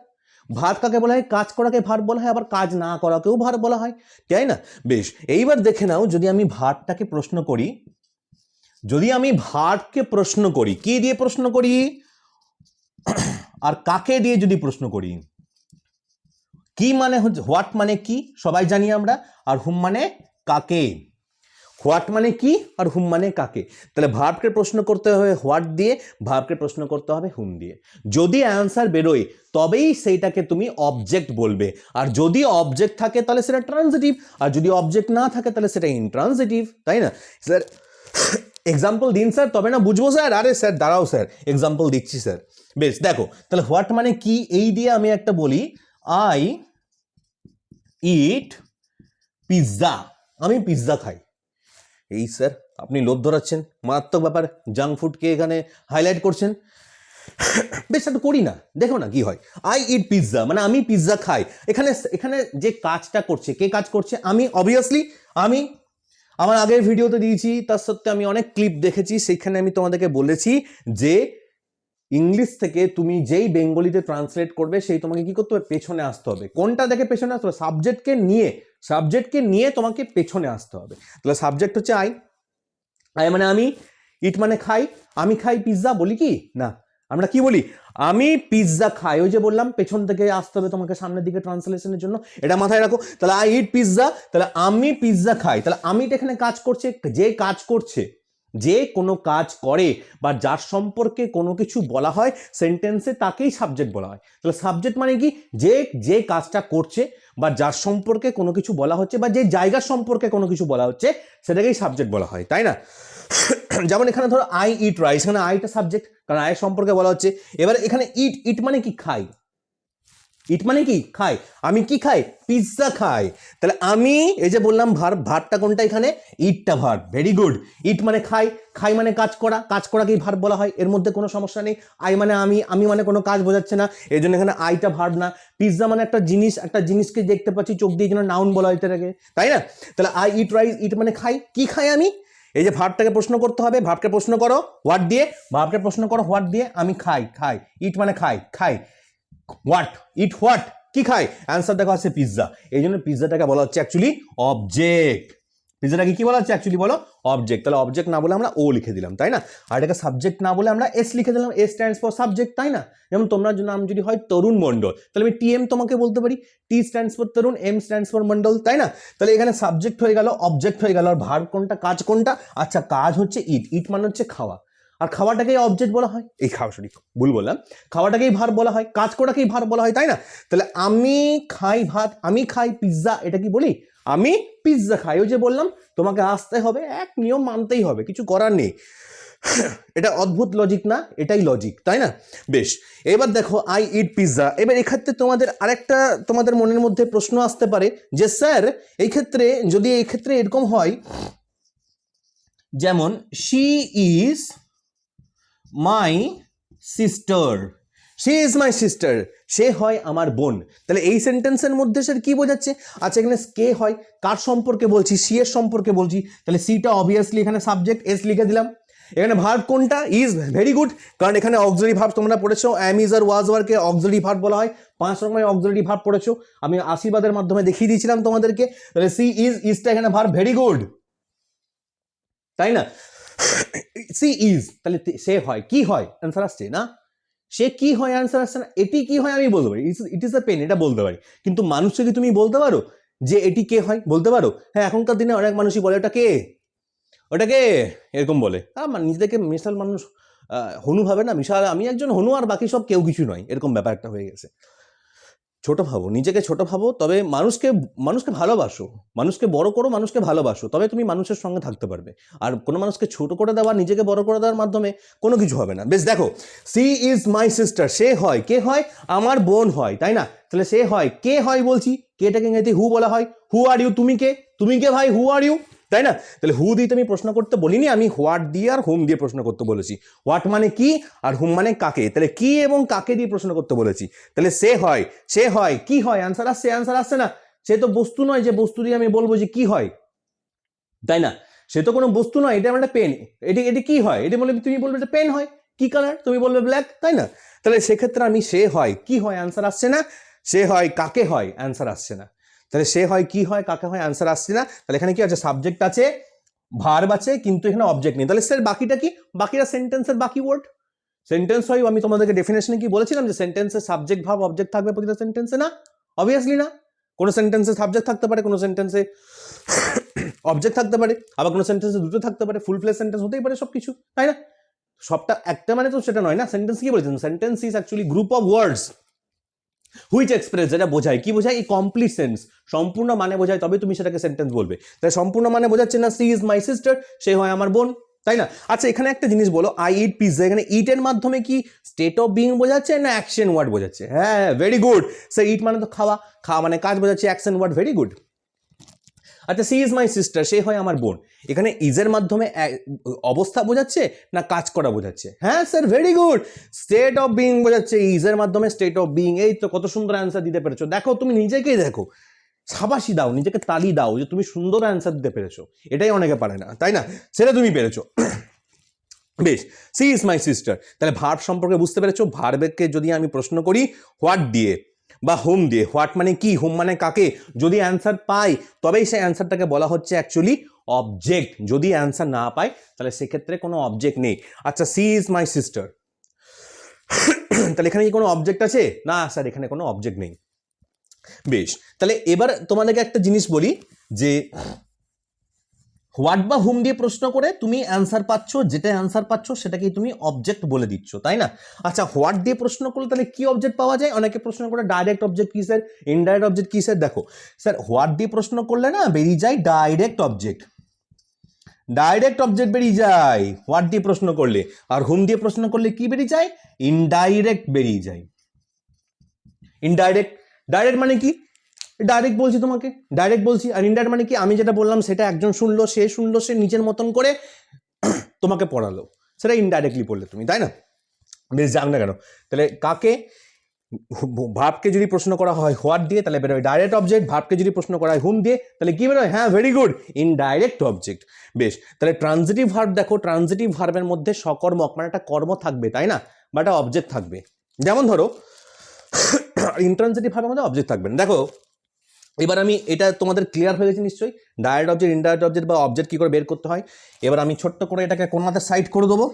ভার্ব কাকে বলা হয়? কাজ করাকে ভার্ব বলা হয়, আবার কাজ না করাকেও ভার্ব বলা হয়, তাই না? বেশ, এইবার দেখে নাও, যদি আমি ভার্বটাকে প্রশ্ন করি, যদি আমি ভার্বকে প্রশ্ন করি, কি দিয়ে প্রশ্ন করি আর কাকে দিয়ে যদি প্রশ্ন করি, কি মানে হচ্ছে, হোয়াট মানে কি সবাই জানি আমরা, আর হুম মানে কাকে। হোয়াট মানে কি আর হুম মানে কাকে। তাহলে ভার্বকে প্রশ্ন করতে হবে হোয়াট দিয়ে, ভার্বকে প্রশ্ন করতে হবে হুম দিয়ে। যদি অ্যান্সার বেরোয় তবেই সেইটাকে তুমি অবজেক্ট বলবে, আর যদি অবজেক্ট থাকে তাহলে সেটা ট্রানজিটিভ, আর যদি অবজেক্ট না থাকে তাহলে সেটা ইনট্রানজিটিভ, তাই না? স্যার এক্সাম্পল দিন স্যার, তবে না বুঝবো স্যার। আরে স্যার দাঁড়াও স্যার, এক্সাম্পল দিচ্ছি স্যার। বেশ দেখো, তাহলে হোয়াট মানে কি, এই দিয়ে আমি একটা বলি, আই ইট পিৎজা, আমি পিৎজা খাই। এই স্যার আপনি লোভ ধরাচ্ছেন, মারাত্মক ব্যাপার, জাঙ্ক ফুডকে এখানে হাইলাইট করছেন। বেশ একটু করি না, দেখো না কি হয়। আই ইট পিৎজা মানে আমি পিৎজা খাই। এখানে এখানে যে কাজটা করছে, কে কাজ করছে? আমি। অবভিয়াসলি আমি আমার আগের ভিডিওতে দিয়েছি, তার সত্ত্বে আমি অনেক ক্লিপ দেখেছি, সেখানে আমি তোমাদেরকে বলেছি যে ইংলিশ থেকে তুমি যেই বেঙ্গলিতে ট্রান্সলেট করবে সেই তোমাকে কি করতে হবে? পেছনে আসতে হবে। কোনটা দেখে পেছনে আসতে হবে? সাবজেক্টকে নিয়ে, সাবজেক্টকে নিয়ে তোমাকে পেছনে আসতে হবে। তাহলে সাবজেক্ট হচ্ছে আই, আই মানে আমি, ইট মানে খাই, আমি খাই পিৎজা বলি কি না, আমরা কি বলি? আমি পিৎজা খাই। ওই যে বললাম পেছন থেকে আসতে হবে তোমাকে সামনের দিকে ট্রান্সলেশনের জন্য, এটা মাথায় রাখো। তাহলে আই ইট পিৎজা, তাহলে আমি পিৎজা খাই। তাহলে আমিটা এখানে কাজ করছে, যে কাজ করছে, যে কোনো কাজ করে বা যার সম্পর্কে কোনো কিছু বলা হয় সেন্টেন্সে, তাকেই সাবজেক্ট বলা হয়। তাহলে সাবজেক্ট মানে কি? যে যে কাজটা করছে বা যার সম্পর্কে কোনো কিছু বলা হচ্ছে বা যে জায়গার সম্পর্কে কোনো কিছু বলা হচ্ছে সেটাকেই সাবজেক্ট বলা হয়, তাই না? যেমন এখানে ধরো আই ইট রাইস, এখানে আইটা সাবজেক্ট, কারণ আয়ের সম্পর্কে বলা হচ্ছে। এবার এখানে ইট, ইট মানে কি খাই, ইট মানে কি খাই, আমি কি খাই, পিৎজা খাই। তাহলে আমি এই যে বললাম ভার্ব, ভার্বটা কোনটা এখানে, ইটটা ভার্ব, ভেরি গুড। ইট মানে খাই, খাই মানে কাজ করা, কাজ করাকেই ভার্ব বলা হয়, এর মধ্যে কোনো সমস্যা নেই। আই মানে আমি, আমি মানে কোনো কাজ বোঝাচ্ছে না, এই জন্য এখানে আইটা ভার্ব না। পিৎজা মানে একটা জিনিস, একটা জিনিসকে দেখতে পাচ্ছি চোখ দিয়ে, জন্য নাউন বলা হয় এটাকে, তাই না? তাহলে আই ইট রাইস, ইট মানে খাই, কি খাই আমি, এই যে ভার্বটাকে প্রশ্ন করতে হবে, ভার্বকে প্রশ্ন করো হোয়াট দিয়ে, ভার্বকে প্রশ্ন করো হোয়াট দিয়ে, আমি খাই, খাই, ইট মানে খাই, খাই, হোয়াট, ইট হোয়াট, কি খাই, অ্যান্সার দেখো আছে পিৎজা, এই জন্য পিৎজাটাকে বলা হচ্ছে অ্যাকচুয়ালি অবজেক্ট। পিৎজাটাকে কি বলা হচ্ছে অ্যাকচুয়ালি বলো, অবজেক্ট। তাহলে অবজেক্ট না বলে আমরা ও লিখে দিলাম, তাই না? আর এটাকে সাবজেক্ট না বলে আমরা এস লিখে দিলাম, এস স্ট্যান্ডস ফর সাবজেক্ট, তাই না? যেমন তোমরা নাম যদি হয় তরুণ মণ্ডল, তাহলে আমি টি এম তোমাকে বলতে পারি, T stands for Tarun, M stands for Mondal, তাই না? তাহলে এখানে সাবজেক্ট হয়ে গেল, অবজেক্ট হয়ে গেল, আর ভার্ব কোনটা, কাজ কোনটা, আচ্ছা কাজ হচ্ছে ইট, ইট মানে হচ্ছে খাওয়া, আর খাওয়াটাকেই অবজেক্ট বলা হয়, এই খাওয়া, সরি ভুল বললাম, খাওয়াটাকেই ভার্ব বলা হয়, কাজ করাকেই ভার্ব বলা হয়, তাই না? তাহলে আমি খাই ভাত, আমি খাই পিৎজা, এটা কি বলি, আমি পিৎজা খাই। ওই যে বললাম তোমাকে আসতে হবে, এক নিয়ম মানতেই হবে, কিছু করার নেই। এটা অদ্ভুত লজিক না, এটাই লজিক, তাই না? বেশ, এবার দেখো আই ইট পিৎজা। এবার এক্ষেত্রে তোমাদের আরেকটা, তোমাদের মনের মধ্যে প্রশ্ন আসতে পারে যে স্যার এই ক্ষেত্রে, যদি এই ক্ষেত্রে এরকম হয় যেমন she is my sister, she is my sister, সে হয় আমার বোন, তাহলে এই সেন্টেন্সের মধ্যে স্যার কি বোঝাচ্ছে, আচ্ছা এখানে কে হয়, কার সম্পর্কে বলছি, সি এর সম্পর্কে বলছি, তাহলে সিটা অবভিয়াসলি এখানে সাবজেক্ট, এস লিখে দিলাম। এখানে ভার্ব কোনটা, ইজ, ভেরি গুড, কারণ এখানে অক্সিলারি ভার্ব তোমরা পড়েছো, অ্যাম ইজ আর ওয়াজ ওয়ারকে অক্সিলারি ভার্ব বলা হয়, 5 রকমের অক্সিলারি ভার্ব পড়েছো, আমি আশীর্বাদের মাধ্যমে দেখিয়ে দিয়েছিলাম তোমাদেরকে। তাহলে সি ইজ, ইজটা এখানে ভার্ব, ভেরি গুড, তাই না? সি ইজ, তাহলে সে হয়, কি হয়, অ্যান্সার আসছে না, সে কি হয়, অ্যান্সার আসছে না, এটি কি হয় আমি বলতে পারি, ইট ইজ আ পেন, এটা বলতে পারি, কিন্তু মানুষকে কি তুমি বলতে পারো যে এটি কে হয়, বলতে পারো? হ্যাঁ, এখনকার দিনে অনেক মানুষই বলে ওটা কে, ওটা কে, এরকম বলে, নিজেদেরকে মিশাল মানুষ হনু ভাবে না, বিশাল আমি একজন হনু আর বাকি সব কেউ কিছু নয়, এরকম ব্যাপার একটা হয়ে গেছে। ছোট ভাবো, নিজেকে ছোট ভাবো, তবে মানুষকে, মানুষকে ভালোবাসো, মানুষকে বড় করো, মানুষকে ভালোবাসো, তবে তুমি মানুষের সঙ্গে থাকতে পারবে। আর কোনো মানুষকে ছোট করে দেওয়া, নিজেকে বড় করে দেওয়ার মাধ্যমে কোনো কিছু হবে না। বেশ, দেখো সি ইজ মাই সিস্টার, সে হয়, কে হয়, আমার বোন হয়, তাই না? তাহলে সে হয়, কে হয় বলছি, কেটাকে ইংরেজিতে হু বলা হয়, হু আর ইউ, তুমি কে, তুমি কে ভাই, হু আর ইউ, তাই না? তাহলে হু দিয়ে আমি প্রশ্ন করতে বলিনি, আমি হোয়াট দিয়ে আর হুম দিয়ে প্রশ্ন করতে বলেছি। হোয়াট মানে কি আর হুম মানে কাকে, তাহলে কি এবং কাকে দিয়ে প্রশ্ন করতে বলেছি। তাহলে সে হয়, সে হয়, কি হয়, অ্যান্সার আসছে, অ্যান্সার আসছে না, সে তো বস্তু নয় যে বস্তু দিয়ে আমি বলবো যে কি হয়, তাই না? সে তো কোনো বস্তু নয়, এটা আমার একটা পেন, এটি এটি কি হয়, এটি বলবে, তুমি বলবে এটা পেন হয়, কি কালার, তুমি বলবে ব্ল্যাক, তাই না? তাহলে সেক্ষেত্রে আমি সে হয়, কি হয়, অ্যান্সার আসছে না, সে হয়, কাকে হয়, অ্যান্সার আসছে না, তাহলে সে হয়, কি হয়, কাকে হয়, অ্যান্সার আসছে না। তাহলে এখানে কি আছে, সাবজেক্ট আছে, ভার্ব আছে, কিন্তু এখানে অবজেক্ট নেই। তাহলে স্যার বাকিটা কি, বাকিটা সেন্টেন্সের বাকি ওয়ার্ড, সেন্টেন্স হয়, আমি তোমাদেরকে ডেফিনেশনে কি বলেছিলাম যে সেন্টেন্সে সাবজেক্ট ভার্ব অবজেক্ট থাকবে প্রতিটা সেন্টেন্সে, না? অবভিয়াসলি না, কোনো সেন্টেন্সে সাবজেক্ট থাকতে পারে, কোনো সেন্টেন্সে অবজেক্ট থাকতে পারে, আবার কোনো সেন্টেন্সে দুটো থাকতে পারে, ফুল ফ্লেজ সেন্টেন্স হতেই পারে সব কিছু, তাই না? সবটা একটা মানে তো সেটা নয় না। সেন্টেন্স কি বলেছেন, sentence is actually group of words which express, যেটা বোঝায়, কি বোঝায়, এই কমপ্লিট সেন্স, সম্পূর্ণ মানে বোঝায়, তবে তুমি সেটাকে সেন্টেন্স বলবে। তাই সম্পূর্ণ মানে বোঝাচ্ছে না সি ইজ মাই সিস্টার, সে হয় আমার বোন, তাই না? আচ্ছা এখানে একটা জিনিস বলো, আই ইট পিৎজা, এখানে ইট এর মাধ্যমে কি স্টেট অফ বিং বোঝাচ্ছে না অ্যাকশন ওয়ার্ড বোঝাচ্ছে? হ্যাঁ, ভেরি গুড, সে ইট মানে তো খাওয়া, খাওয়া মানে কাজ বোঝাচ্ছে, অ্যাকশন ওয়ার্ড, ভেরি গুড। আচ্ছা সি ইজ মাই সিস্টার, সে হয় আমার বোন, এখানে ইজের মাধ্যমে অবস্থা বোঝাচ্ছে না কাজ করা বোঝাচ্ছে? হ্যাঁ sir, very good, state of being বোঝাচ্ছে, ইজের মাধ্যমে স্টেট অফ বিং। এই তো কত সুন্দর অ্যান্সার দিতে পেরেছো, দেখো তুমি নিজেকেই দেখো, সাবাসি দাও, নিজেকে তালি দাও যে তুমি সুন্দর অ্যান্সার দিতে পেরেছো, এটাই অনেকে পারে না, তাই না? সেটা তুমি পেরেছো। বেশ, সি ইজ মাই সিস্টার, তাহলে ভার্ব সম্পর্কে বুঝতে পেরেছো। ভার্বকে যদি আমি প্রশ্ন করি হোয়াট দিয়ে বা হোম দিয়ে, হোয়াট মানে কি, হোম মানে কাকে, যদি অ্যান্সার পাই তবেই সেই অ্যান্সারটাকে বলা হচ্ছে অ্যাকচুয়ালি অবজেক্ট। যদি অ্যান্সার না পাই তাহলে সেক্ষেত্রে কোনো অবজেক্ট নেই। আচ্ছা সি ইজ মাই সিস্টার, তাহলে এখানে কি কোনো অবজেক্ট আছে? না স্যার, এখানে কোনো অবজেক্ট নেই। বেশ, তাহলে এবার তোমাদেরকে একটা জিনিস বলি যে হোয়াট বা হুম দিয়ে প্রশ্ন করে তুমি অ্যান্সার পাচ্ছ, যেটা অ্যান্সার পাচ্ছ সেটাকেই তুমি অবজেক্ট বলে দিচ্ছ, তাই না? আচ্ছা হোয়াট দিয়ে প্রশ্ন করলে তাহলে কি অবজেক্ট পাওয়া যায়? অনেকে প্রশ্ন করে ডাইরেক্ট অবজেক্ট কি স্যার, ইনডাইরেক্ট অবজেক্ট কি স্যার? দেখো স্যার, হোয়াট দিয়ে প্রশ্ন করলে না বেরিয়ে যায় ডাইরেক্ট অবজেক্ট, ডাইরেক্ট অবজেক্ট বেরিয়ে যায় হোয়াট দিয়ে প্রশ্ন করলে, আর হুম দিয়ে প্রশ্ন করলে কি বেরিয়ে যায়? ইনডাইরেক্ট বেরিয়ে যায়। ইনডাইরেক্ট, ডাইরেক্ট মানে কি? ডাইরেক্ট বলছি তোমাকে, ডাইরেক্ট বলছি। আর ইনডাইরেক্ট মানে কি? আমি যেটা বললাম সেটা একজন শুনলো, সে নিজের মতন করে তোমাকে পড়ালো, সেটা ইনডাইরেক্টলি পড়লে তুমি, তাই না? বেশ, যাক না কেন, তাহলে কাকে, ভার্বকে যদি প্রশ্ন করা হয় হোয়াট দিয়ে তাহলে বেরোয় ডাইরেক্ট অবজেক্ট, ভার্বকে যদি প্রশ্ন করা হয় হুম দিয়ে তাহলে কি বেরোয়? হ্যাঁ, ভেরি গুড, ইনডাইরেক্ট অবজেক্ট। বেশ, তাহলে ট্রানজিটিভ ভার্ব দেখো, ট্রানজিটিভ ভার্বের মধ্যে সকর্মক মানে একটা কর্ম থাকবে, তাই না? বা একটা অবজেক্ট থাকবে। যেমন ধরো ইন্ট্রানজিটিভ ভার্বের মধ্যে অবজেক্ট থাকবে না। দেখো এবার আমি, এটা তোমাদের ক্লিয়ার হয়ে গেছে নিশ্চয়ই, ডাইরেক্ট অবজেক্ট, ইনডাইরেক্ট অবজেক্ট বা অবজেক্ট কি করে বের করতে হয়। এবার আমি ছোট্ট করে এটাকে কোনাতে সাইড করে দেবো।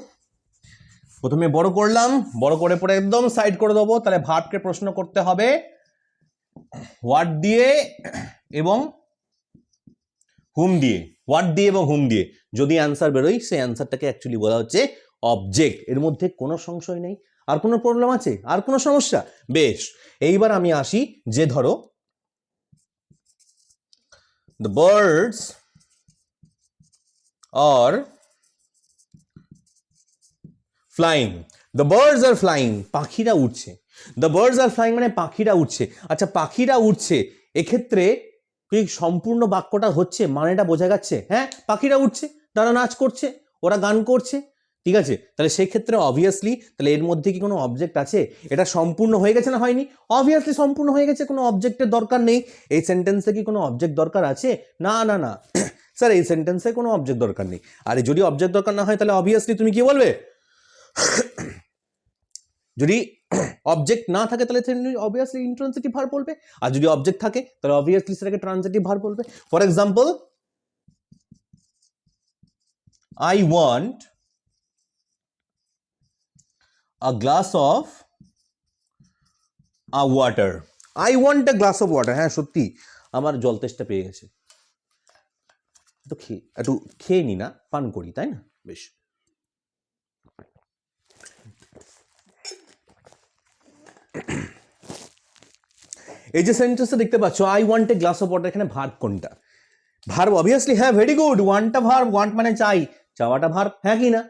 প্রথমে বড় করলাম, বড় করে পরে একদম সাইড করে দেবো। তাহলে ভার্বকে প্রশ্ন করতে হবে হোয়াট দিয়ে এবং হুম দিয়ে, হোয়াট দিয়ে এবং হুম দিয়ে। যদি অ্যান্সার বেরোয় সেই অ্যান্সারটাকে অ্যাকচুয়ালি বলা হচ্ছে অবজেক্ট। এর মধ্যে কোনো সংশয় নেই। আর কোনো প্রবলেম আছে? আর কোনো সমস্যা? বেশ, এইবার আমি আসি যে ধরো the birds are flying, the birds are flying, পাখিরা উড়ছে। the birds are flying মানে পাখিরা উড়ছে। আচ্ছা, পাখিরা উড়ছে, এক্ষেত্রে কি সম্পূর্ণ বাক্যটা হচ্ছে, মানেটা বোঝা যাচ্ছে? হ্যাঁ, পাখিরা উড়ছে, তারা নাচ করছে, ওরা গান করছে, ঠিক আছে? তাহলে সেই ক্ষেত্রে অবভিয়াসলি তাহলে এর মধ্যে কি কোনো অবজেক্ট আছে? এটা সম্পূর্ণ হয়ে গেছে না হয়নি? অবভিয়াসলি সম্পূর্ণ হয়ে গেছে, কোনো অবজেক্টের দরকার নেই। এই সেন্টেন্সে কি কোনো অবজেক্ট দরকার আছে? না না না স্যার, এই সেন্টেন্সে কোনো অবজেক্ট দরকার নেই। আর যদি অবজেক্ট দরকার না হয় তাহলে অবভিয়াসলি তুমি কি বলবে? যদি অবজেক্ট না থাকে তাহলে অবভিয়াসলি ইন্ট্রানজিটিভ ভার্ব বলবে, আর যদি অবজেক্ট থাকে তাহলে অবভিয়াসলি সেটাকে ট্রানজিটিভ ভার্ব বলবে। For example, I want a glass of water. I want a glass of water. হ্যাঁ সত্যি আমার জল তেষ্টা পেয়ে গেছে, তো একটু খেয়ে নি না, পান করি, তাই না? বেশ, এই যে সেন্টেন্সটা দেখতে পাচ্ছ, I want a glass of water, এখানে ভার্ব কোনটা? ভার্ব অবভিয়াসলি, হ্যাঁ ভেরি গুড, ওয়ান্টটা ভার্ব, ওয়ান্ট মানে চাই, চাওয়াটা ভার্ব, হ্যাঁ কি না?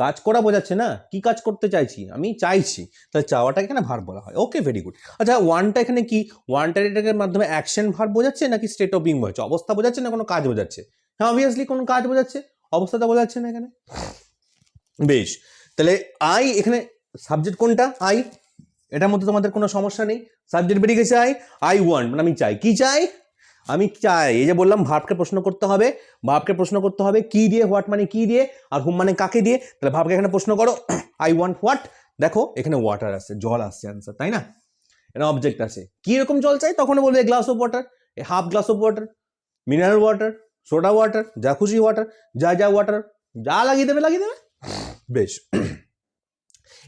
কাজ করা বোঝাচ্ছে না, কি কাজ করতে চাইছি? আমি চাইছি, তাহলে চাওয়াটা এখানে ভার্ব বলা হয়। ওকে, ভেরি গুড। আচ্ছা, ওয়ানটা এখানে কি? ওয়ানটার এটাকে মাধ্যমে অ্যাকশন ভার্ব বোঝাচ্ছে নাকি স্টেট অফ বিং বোঝাচ্ছে? অবস্থা বোঝাচ্ছে না কোনো কাজ বোঝাচ্ছে? হ্যাঁ অবভিয়াসলি কোনো কাজ বোঝাচ্ছে, অবস্থাটা বোঝাচ্ছে না এখানে। বেশ, তাহলে আই এখানে সাবজেক্ট কোনটা? আই, এটার মধ্যে তোমাদের কোনো সমস্যা নেই, সাবজেক্ট বেরিয়ে গেছে আই। আই ওয়ান্ট মানে আমি চাই, কি চাই? আমি চাই। এই যে বললাম ভার্বকে প্রশ্ন করতে হবে, ভার্বকে প্রশ্ন করতে হবে কি দিয়ে? হোয়াট মানে কি দিয়ে, আর হুম মানে কাকে দিয়ে? তাহলে ভার্বকে এখানে প্রশ্ন করো আই ওয়ান্ট হোয়াট। দেখো এখানে ওয়াটার আসছে, জল আসছে অ্যান্সার, তাই না? এখানে অবজেক্ট আছে, কি রকম জল চাই? তখন বলবে glass of water, half glass of water, mineral water, soda water, যা খুশি ওয়াটার, যা ওয়াটার, যা লাগিয়ে দেবে লাগিয়ে দেবে। বেশ,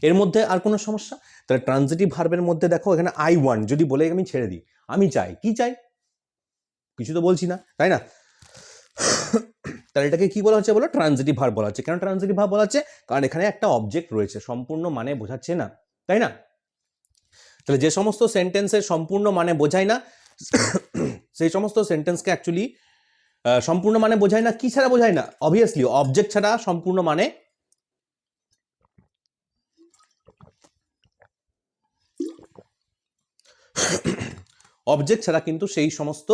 এর মধ্যে আর কোনো সমস্যা? তাহলে ট্রানজিটিভ ভার্বের মধ্যে দেখো এখানে আই ওয়ান্ট যদি বলে আমি ছেড়ে দিই, আমি চাই, কি চাই? কিছু তো বলছি না, তাই না? তাহলে এটাকে কি বলা হচ্ছে বলো? ট্রানজিটিভ ভার্ব বলা হচ্ছে। কেন ট্রানজিটিভ ভার্ব বলা হচ্ছে? কারণ এখানে একটা অবজেক্ট রয়েছে, সম্পূর্ণ মানে বোঝাচ্ছে না, তাই না? তাহলে যে সমস্ত সেন্টেন্সের সম্পূর্ণ মানে বোঝায় না সেই সমস্ত সেন্টেন্সকে অ্যাকচুয়ালি সম্পূর্ণ মানে বোঝায় না, কি ছাড়া বোঝায় না? অবভিয়াসলি অবজেক্ট ছাড়া সম্পূর্ণ মানে, অবজেক্ট ছাড়া কিন্তু সেই সমস্ত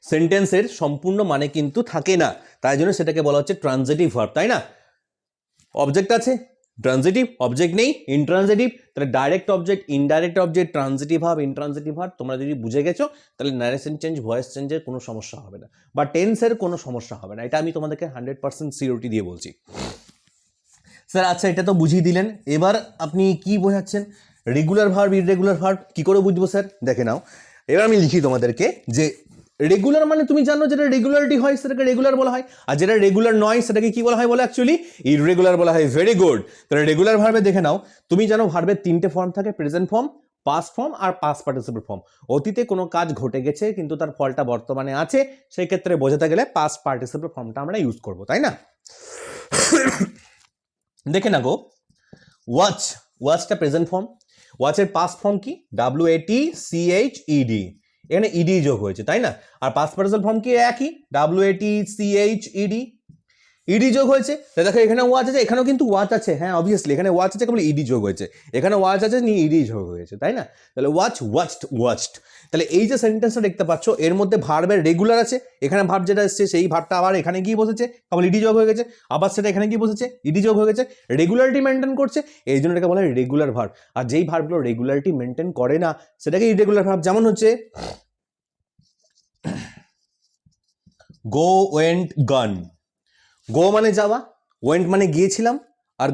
সেন্টেন্সের সম্পূর্ণ মানে কিন্তু থাকে না, তাই জন্য সেটাকে বলা হচ্ছে ট্রানজিটিভ ভার্ব, তাই না? অবজেক্ট আছে, ট্রানজিটিভ, অবজেক্ট নেই, ইনট্রানজিটিভ। তাহলে direct object, indirect object, transitive verb, intransitive verb তোমরা যদি বুঝে গেছো তাহলে ন্যারেশন চেঞ্জ, ভয়েস চেঞ্জের কোনো সমস্যা হবে না, বা টেন্সের কোনো সমস্যা হবে না। এটা আমি তোমাদেরকে 100% সিওরিটি দিয়ে বলছি। স্যার আচ্ছা, এটা তো বুঝিয়ে দিলেন, এবার আপনি কি বোঝাচ্ছেন? রেগুলার ভার্ব, ইররেগুলার ভার্ব কি করে বুঝবো স্যার? দেখে নাও, এবার আমি লিখি তোমাদেরকে যে রেগুলার মানে তুমি জানো যেটা রেগুলারিটি হয় সেটাকে রেগুলার বলা হয়, আর যেটা রেগুলার নয় সেটাকে কি বলা হয় বলে? অ্যাকচুয়ালি ইররেগুলার বলা হয়। Very good. তাহলে রেগুলার ভার্বে দেখে নাও, তুমি জানো ভার্বের 3টে ফর্ম থাকে, প্রেজেন্ট ফর্ম, পাস্ট ফর্ম আর পাস্ট পার্টিসিপল ফর্ম। অতীতে কোনো কাজ ঘটে গেছে কিন্তু তার ফলটা বর্তমানে আছে, সেই ক্ষেত্রে বোঝাতে গেলে পাস্ট পার্টিসিপল ফর্মটা আমরা ইউজ করবো, তাই না? দেখে না গো, ওয়াচ, ওয়াচটা প্রেজেন্ট ফর্ম, ওয়াচের পাস্ট ফর্ম কি? WATCHED, এখানে ইডি যোগ হয়েছে, তাই না? আর পাস্ট পার্টিসিপল ফর্ম কি একই, WATCH ইডি যোগ হয়েছে। দেখো এখানে ওয়াচ আছে, এখানেও কিন্তু ওয়াচ আছে, হ্যাঁ অবভিয়াসলি এখানে ওয়াচ আছে, কেবল ইডি যোগ হয়েছে। এখানে ওয়াচ আছে, নিয়ে ইডি যোগ হয়েছে, তাই না? তাহলে ওয়াচ, ওয়াচড, ওয়াচড। তাহলে এই যে সেন্টেন্সটা দেখতে পাচ্ছ, এর মধ্যে ভার্বের রেগুলার আছে, এখানে ভার্ব যেটা এসছে সেই ভার্বটা আবার এখানে গিয়ে বসেছে, কেবল ইডি যোগ হয়ে গেছে, আবার সেটা এখানে গিয়ে বসেছে, ইডি যোগ হয়ে গেছে, রেগুলারিটি মেনটেন করছে, এই জন্য এটাকে বলা হয় রেগুলার ভার্ব। আর যেই ভার্বগুলো রেগুলারিটি মেনটেন করে না সেটাকে ইরেগুলার ভার্ব। যেমন হচ্ছে গো, ওয়েন্ট, গান। গো মানে যাওয়া, ওয়েন্ট মানে গিয়েছিলাম, আর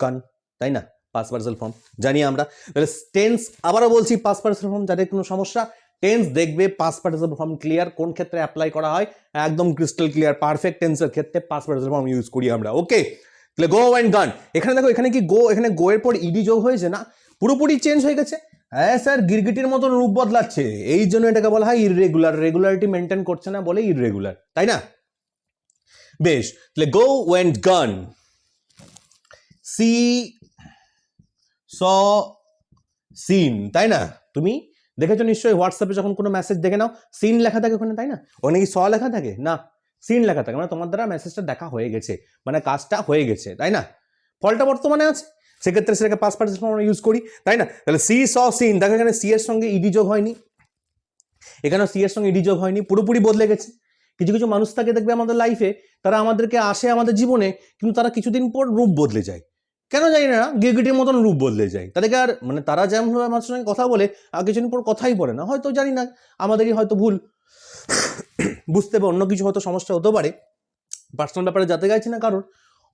গান, তাই না? পাস্ট পার্টিসিপল ফর্ম জানি আমরা। তাহলে টেন্স আবারও বলছি, পাস্ট পার্টিসিপল ফর্ম যাদের কোনো সমস্যা, টেন্স দেখবে পাস্ট পার্টিসিপল ফর্ম ক্লিয়ার কোন ক্ষেত্রে অ্যাপ্লাই করা হয়, একদম ক্রিস্টাল ক্লিয়ার। পারফেক্ট টেন্সের ক্ষেত্রে পাস্ট পার্টিসিপল ফর্ম ইউজ করি আমরা, ওকে? তাহলে গো অ্যান্ড গান, এখানে দেখো এখানে কি গো, এখানে গো এর পর ইডি যোগ হয়েছে না, পুরোপুরি চেঞ্জ হয়ে গেছে। হ্যাঁ স্যার, গিরগিটির মতন রূপ বদলাচ্ছে, এই জন্য এটাকে বলা হয় ইররেগুলার, রেগুলারিটি মেনটেন করছে না বলে ইররেগুলার, তাই না? বেশ, তাহলে গো ওয়েন্ট গান, সি স সিন, তাই না? তুমি দেখেছো নিশ্চয়ই হোয়াটসঅ্যাপে যখন কোনো মেসেজ দেখে নাও, সিন লেখা থাকে ওখানে, তাই না? ওখানে কি স লেখা থাকে না, সিন লেখা থাকে, মানে তোমার দ্বারা মেসেজটা দেখা হয়ে গেছে, মানে কাজটা হয়ে গেছে, তাই না? ফলটা বর্তমানে আছে, সেক্ষেত্রে সেটাকে পাস্ট পার্টিসিপল আমরা ইউজ করি, তাই না? তাহলে সি স সিন, দেখো এখানে সি এর সঙ্গে ইডি যোগ হয়নি, এখানেও সি এর সঙ্গে ইডি যোগ হয়নি, পুরোপুরি বদলে গেছে। কিছু কিছু মানুষ থাকে দেখবে আমাদের লাইফে, তারা আমাদেরকে আসে আমাদের জীবনে, কিন্তু তারা কিছুদিন পর রূপ বদলে যায়, কেন জানি না, গিরগিটির মতন রূপ বদলে যায় তাদেরকে। আর মানে তারা যেমনভাবে আমার সঙ্গে কথা বলে, আর কিছুদিন পর কথাই বলে না, হয়তো জানি না, আমাদেরই হয়তো ভুল, বুঝতে পারে অন্য কিছু হয়তো সমস্যা হতে পারে, পার্সোনাল ব্যাপারে যেতে গাইছি না কারোর,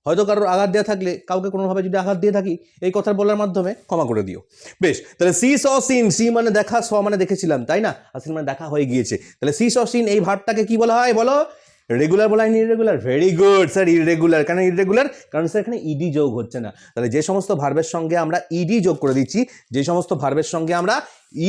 হয়তো কারোর আঘাত দেওয়া থাকলে, কাউকে কোনোভাবে যদি আঘাত দিয়ে থাকি এই কথা বলার মাধ্যমে, ক্ষমা করে দিও। বেশ, তাহলে সি স সিন, সি মানে দেখা, স মানে দেখেছিলাম, তাই না? আর সিন মানে দেখা হয়ে গিয়েছে। তাহলে সি স সিন এই ভার্বটাকে কি বলা হয় বলো? রেগুলার বলা হয়, irregular? Very good sir, irregular. কেন ইররেগুলার? কারণ স্যার এখানে ইডি যোগ হচ্ছে না। তাহলে যে সমস্ত ভার্বের সঙ্গে আমরা ইডি যোগ করে দিচ্ছি, যে সমস্ত ভার্বের সঙ্গে আমরা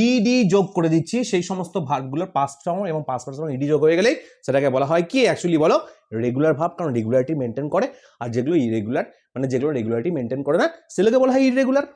ইডি যোগ করে দিচ্ছি, সেই সমস্ত ভার্বগুলোর পাস্ট ফর্ম এবং পাস্ট পার্টিসিপল ইডি যোগ হয়ে গেলেই সেটাকে বলা হয় কি অ্যাকচুয়ালি বলো? Regular verb. কারণ রেগুলারিটি মেনটেন করে, আর যেগুলো ইরেগুলার মানে যেগুলো রেগুলারিটি মেনটেন করে না সেগুলোকে বলা হয় ইররেগুলার।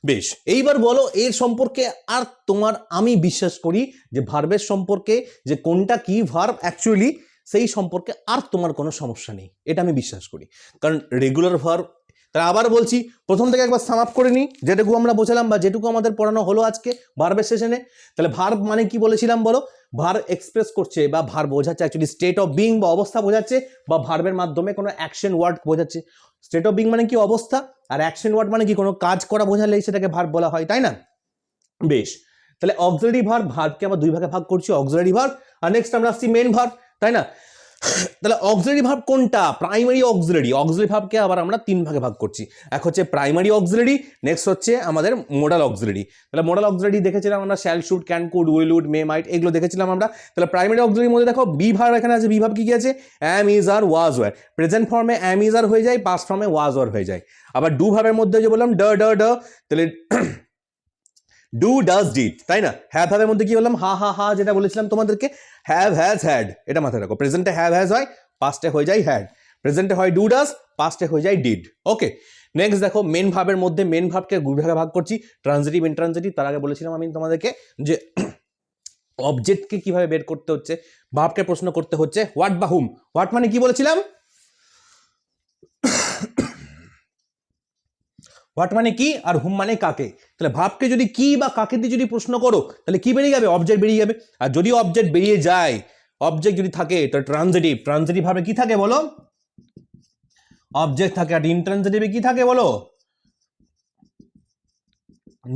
বেশ, এইবার বলো এর সম্পর্কে আর তোমার, আমি বিশ্বাস করি যে ভার্বের সম্পর্কে, যে কোনটা কি ভার্ব অ্যাকচুয়ালি, সেই সম্পর্কে আর তোমার কোনো সমস্যা নেই, এটা আমি বিশ্বাস করি। কারণ রেগুলার ভার্ব, তাই আবার বলছি, প্রথম থেকে একবার সাম আপ করে নিই, যেটুকু আমরা বোঝালাম বা যেটুকু আমাদের পড়ানো হলো আজকে ভার্বের সেশনে। তাহলে ভার্ব মানে কি বলেছিলাম বলো? ভার্ব এক্সপ্রেস করছে বা ভার্ব বোঝাচ্ছে অ্যাকচুয়ালি স্টেট অফ বিং বা অবস্থা বোঝাচ্ছে, বা ভার্বের মাধ্যমে কোনো অ্যাকশন ওয়ার্ড বোঝাচ্ছে। স্টেট অফ বিং মানে কি অবস্থা, আর অ্যাকশন ওয়ার্ড মানে কি কোনো কাজ করা বোঝালেই সেটাকে ভার্ব বলা হয়, তাই না? বেশ, তাহলে অক্সিলারি ভার্ব, ভার্বকে আমরা দুই ভাগে ভাগ করছি, অক্সিলারি ভার্ব আর নেক্সট আমরা আসছি মেন ভার্ব, তাই না? তাহলে অক্সিলারি ভার্ব কোনটা? Primary auxiliary. অক্সিলারি ভার্বকে আবার আমরা তিন ভাগে ভাগ করছি, এক হচ্ছে প্রাইমারি অক্সিলারি, নেক্সট হচ্ছে আমাদের মোডাল অক্সিলারি। তাহলে মোডাল অক্সিলারি দেখেছিলাম আমরা shall, should, can, could, will, would, may, might, এগুলো দেখেছিলাম আমরা। তাহলে প্রাইমারি অক্সিলারির মধ্যে দেখো বি ভার্ব এখানে আছে, বি ভার্ব কি আছে? Am, is, are, was, were. Present ফর্মে অ্যাম, ইজ, আর হয়ে যায়, পাস্ট ফর্মে ওয়াজ, ওয়ার হয়ে যায়। আবার ডু ভার্বের মধ্যে যে বললাম ড ড ড, তাহলে ডু, ডাজ, ডিড, তাই না? হ্যাভ ভাবের মধ্যে কি বললাম? হা হা হা, যেটা বলেছিলাম তোমাদেরকে, হ্যাভ, হ্যাজ, হ্যাড। এটা মাথায় রাখো, প্রেজেন্টে হ্যাভ হ্যাজ হয়, পাস্টে হয়ে যায় হ্যাড। প্রেজেন্টে হয় ডু ডাজ, পাস্টে হয়ে যায় ডিড। ওকে, নেক্সট দেখো মেন ভাবের মধ্যে মেন ভাবকে দুই ভাগে ভাগ করছি, ট্রানজিটিভ, ইনট্রানজিটিভ। তার আগে বলেছিলাম আমি তোমাদেরকে যে অবজেক্টকে কিভাবে বের করতে হচ্ছে, ভাবকে প্রশ্ন করতে হচ্ছে হোয়াট বা হুম। হোয়াট মানে কি বলেছিলাম? হোয়াট মানে কি, আর হুম মানে কাকে। তাহলে ভাবকে যদি কি বা কাকে দিয়ে যদি প্রশ্ন করো, তাহলে কি বেরিয়ে যাবে? অবজেক্ট বেরিয়ে যাবে। আর যদি অবজেক্ট বেরিয়ে যায়, অবজেক্ট যদি থাকে, তো ট্রানজিটিভ। ট্রানজিটিভ ভাবে কি থাকে বলো? অবজেক্ট থাকে। আর ইনট্রানজিটিভে কি থাকে বলো?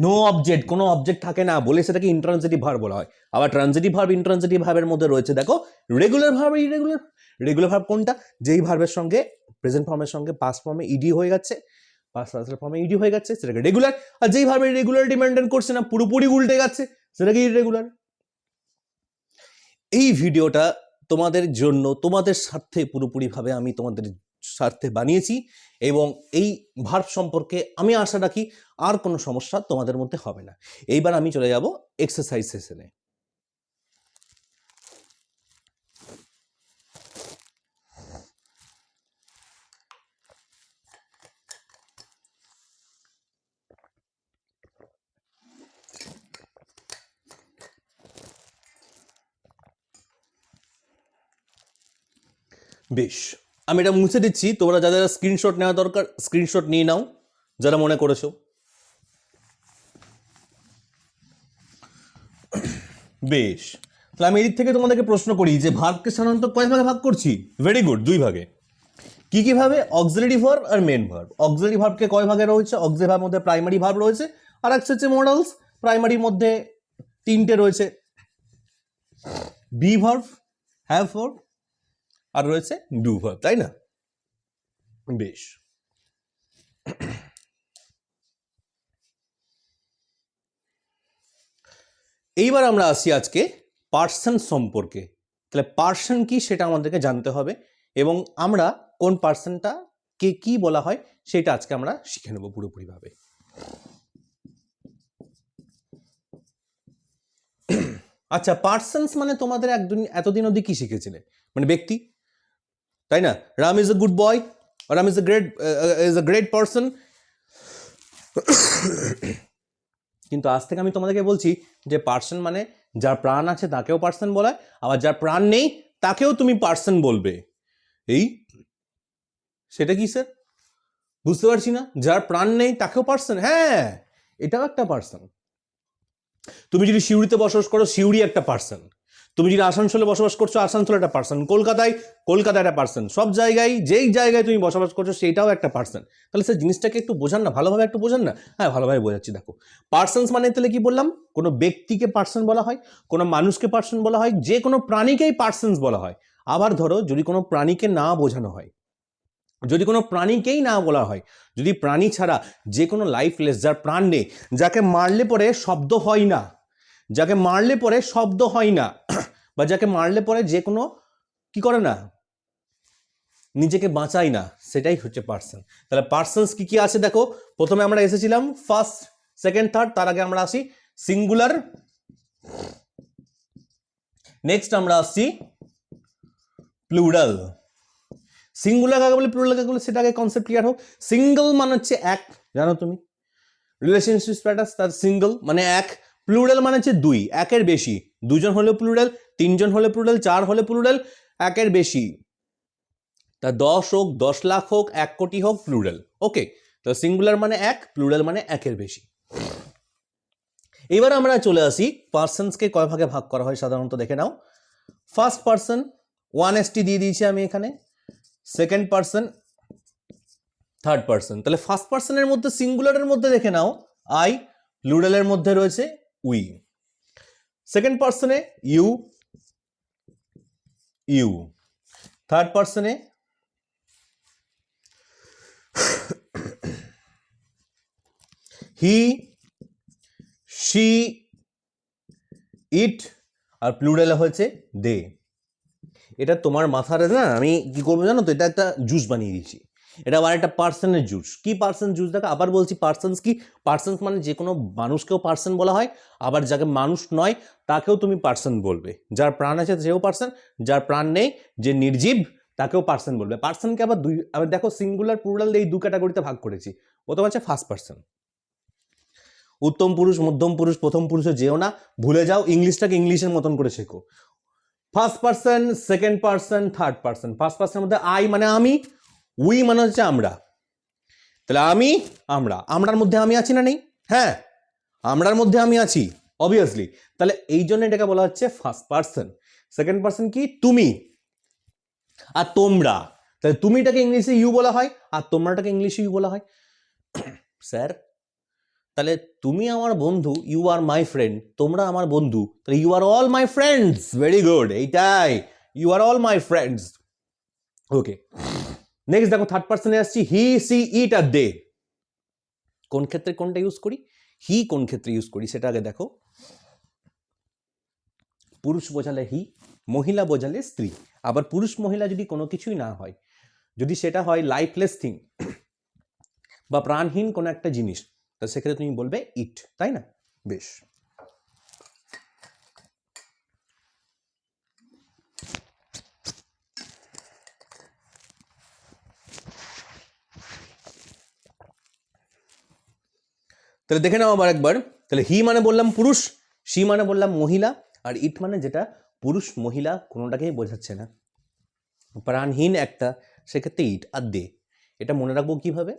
নো অবজেক্ট, কোনো অবজেক্ট থাকে না বলে সেটাকে ইনট্রানজিটিভ ভার্ব বলা হয়। আবার ট্রানজিটিভ ভার্ব, ইনট্রানজিটিভ ভার্বের মধ্যে রয়েছে দেখো regular verb, irregular. Regular verb কোনটা? যেই ভার্বের সঙ্গে প্রেজেন্ট ফর্মের সঙ্গে পাস্ট ফর্মে ইডি হয়ে যাচ্ছে, পাস্ট পার্টিসিপল ফর্মে ইডি হয়ে যাচ্ছে, সেটাকে রেগুলার। আর যেই ভার্বের রেগুলারিটি মেনটেন করছে না, পুরোপুরি উল্টে যাচ্ছে, সেটাকে ইরেগুলার। এই ভিডিওটা তোমাদের জন্য, তোমাদের স্বার্থে পুরোপুরিভাবে আমি তোমাদের স্বার্থে বানিয়েছি, এবং এই ভার্ব সম্পর্কে আমি আশা রাখি আর কোনো সমস্যা তোমাদের মধ্যে হবে না। এইবার আমি চলে যাব এক্সারসাইজ সেশনে। বেশ, আমি এটা মুছে দিচ্ছি, তোমরা যাদের স্ক্রিনশট নেওয়া দরকার স্ক্রিনশট নিয়ে নাও যারা মনে করেছো। বেশ, তাহলে আমি এদিক থেকে তোমাদেরকে প্রশ্ন করি যে ভার্বকে সাধারণত কয় ভাগে ভাগ করছি? ভেরি গুড, 2 ভাগে। কি কি ভাবে? অক্সিলারি ভার্ব আর মেন ভার্ব। অক্সিলারি ভার্বকে কয় ভাগে রয়েছে? অক্সিলারি ভার্বের মধ্যে প্রাইমারি ভার্ব রয়েছে, আর একটা হচ্ছে মডালস। প্রাইমারির মধ্যে 3টে রয়েছে, বি ভার্ব, হ্যাভ ভার্ব, আর রয়েছে ডু ভার্ব, তাই না? বেশ, এইবার আমরা আসি আজকে পার্সন সম্পর্কে। তাহলে পার্সন কি সেটা আমাদেরকে জানতে হবে, এবং আমরা কোন পার্সনটা কে কি বলা হয় সেটা আজকে আমরা শিখে নেব পুরোপুরিভাবে। আচ্ছা, পার্সনস মানে তোমাদের একদিন এতদিন অবধি কি শিখেছিলে? মানে ব্যক্তি, তাই না? Ram is a good boy, Ram is a great person. কিন্তু আজ থেকে আমি তোমাদেরকে বলছি যে পার্সন মানে যার প্রাণ আছে তাকেও পার্সন বলা হয়, আবার যার প্রাণ নেই তাকেও তুমি পার্সন বলবে। এই সেটা কি স্যার? বুঝতে পারছি না। যার প্রাণ নেই তাকেও পার্সন, হ্যাঁ এটাও একটা পার্সন। তুমি যদি সিউড়িতে বসবাস করো, সিউড়ি একটা পার্সন। তুমি যদি আসানসোলে বসবাস করছো, আসানসোল একটা পার্সন। কলকাতায় একটা পার্সন। সব জায়গায় যেই জায়গায় তুমি বসবাস করছো সেইটাও একটা পার্সন। তাহলে স্যার জিনিসটাকে একটু বোঝান না, ভালোভাবে একটু বোঝান না। হ্যাঁ, ভালোভাবে বোঝাচ্ছি। দেখো, পার্সনস মানে তাহলে কি বললাম? কোনো ব্যক্তিকে পার্সন বলা হয়, কোনো মানুষকে পার্সন বলা হয়, যে কোনো প্রাণীকেই পার্সনস বলা হয়। আবার ধরো যদি কোনো প্রাণীকে না বোঝানো হয়, যদি কোনো প্রাণীকেই না বলা হয়, যদি প্রাণী ছাড়া যে কোনো লাইফলেস, যার প্রাণ নেই, যাকে মারলে পরে শব্দ হয় না, যাকে মারলে পরে শব্দ হয় না, বা যাকে মারলে পরে যে কোনো কি করে না, নিজেকে বাঁচায় না, সেটাই হচ্ছে পার্সন। তাহলে পার্সনস কি কি আছে দেখো। প্রথমে আমরা এসেছিলাম ফার্স্ট, সেকেন্ড, থার্ড, তার আগে আমরা আসি সিঙ্গুলার। নেক্সট আমরা আসছি প্লুরাল। সিঙ্গুলার কাকে বলে, প্লুরাল কাকে বলে, সেটা আগে কনসেপ্ট ক্লিয়ার হোক। সিঙ্গল মানে হচ্ছে এক, জানো তুমি, রিলেশনশিপ স্ট্যাটাস তার সিঙ্গল মানে এক। প্লুরাল মানে হচ্ছে দুই, একের বেশি। দুজন হলে প্লুরাল, তিনজন হলে প্লুরাল, চার হলে প্লুরাল, একের বেশি। তা 10 হোক, 10 লাখ হোক, 1 কোটি হোক, প্লুরাল। ওকে, তো সিঙ্গুলার মানে এক, প্লুরাল মানে একের বেশি। এবার আমরা চলে আসি পার্সনসকে কয় ভাগে ভাগ করা হয় সাধারণত, দেখে নাও। ফার্স্ট পার্সন 1st দিয়ে দিয়েছি আমি এখানে, সেকেন্ড পার্সন, থার্ড পার্সন। তাহলে ফার্স্ট পার্সনের মধ্যে সিঙ্গুলারের মধ্যে দেখে নাও আই, প্লুরালের মধ্যে রয়েছে উই। সেকেন্ড পার্সনে ইউ, ইউ। থার্ড পার্সনে হি, শি, ইট, আর প্লুরালে হয়েছে দে। এটা তোমার মাথার না, আমি কি করবো জানো তো, এটা একটা জুস বানিয়ে দিয়েছি। এটা আবার একটা পার্সনের জুস। কি পার্সন জুস? দেখো আবার বলছি, পার্সনস কি? পার্সনস মানে যে কোনো মানুষকেও পার্সন বলা হয়, আবার যাকে মানুষ নয় তাকেও তুমি পার্সন বলবে। যার প্রাণ আছে সেও পার্সন, যার প্রাণ নেই, যে নির্জীব, তাকেও পার্সন বলবে। পার্সনকে আবার আবার দেখো সিঙ্গুলার প্লুরাল এই 2 ক্যাটাগরিতে ভাগ করেছি। প্রথম আছে ফার্স্ট পার্সন, উত্তম পুরুষ, মধ্যম পুরুষ, প্রথম পুরুষে যেও না, ভুলে যাও, ইংলিশটাকে ইংলিশের মতন করে শেখো। First person, second person, third person. First পার্সনের মধ্যে আই মানে আমি, উই মানে হচ্ছে আমরা। তাহলে আমি, আমরা, আমরার মধ্যে আমি আছি না নেই? হ্যাঁ, আমরার মধ্যে আমি আছি অবভিয়াসলি। তাহলে এই জন্য এটাকে বলা হচ্ছে ফার্স্ট পার্সন। সেকেন্ড পার্সন কি? তুমি আর তোমরা। তাহলে তুমিটাকে ইংলিশে ইউ বলা হয়, আর তোমরাটাকে ইংলিশে ইউ বলা হয়। স্যার তাহলে তুমি আমার বন্ধু, ইউ আর মাই ফ্রেন্ড, তোমরা আমার বন্ধু, তাহলে you are all my friends. Very good, এইটাই, you are all my friends. Okay, next দেখো থার্ড পার্সনে আসছি, হি, সি, ইট আর দে। কোন ক্ষেত্রে কোনটা ইউজ করি? হি কোন ক্ষেত্রে ইউজ করি সেটা আগে দেখো। পুরুষ বোঝালে হি, মহিলা বোঝালে স্ত্রী। আবার পুরুষ মহিলা যদি কোনো কিছুই না হয়, যদি সেটা হয় লাইফলেস থিং বা প্রাণহীন কোনো একটা জিনিস, তো সেক্ষেত্রে তুমি বলবে ইট, তাই না? বেশ, তাহলে দেখে নাও আবার একবার। তাহলে হি মানে বললাম পুরুষ, সি মানে বললাম মহিলা, আর ইট মানে যেটা পুরুষ মহিলা কোনোটাকেই বোঝাচ্ছে না। প্রাণহীন একটা, সেক্ষেত্রে ইট আর দে। এটা মনে রাখবো কিভাবে?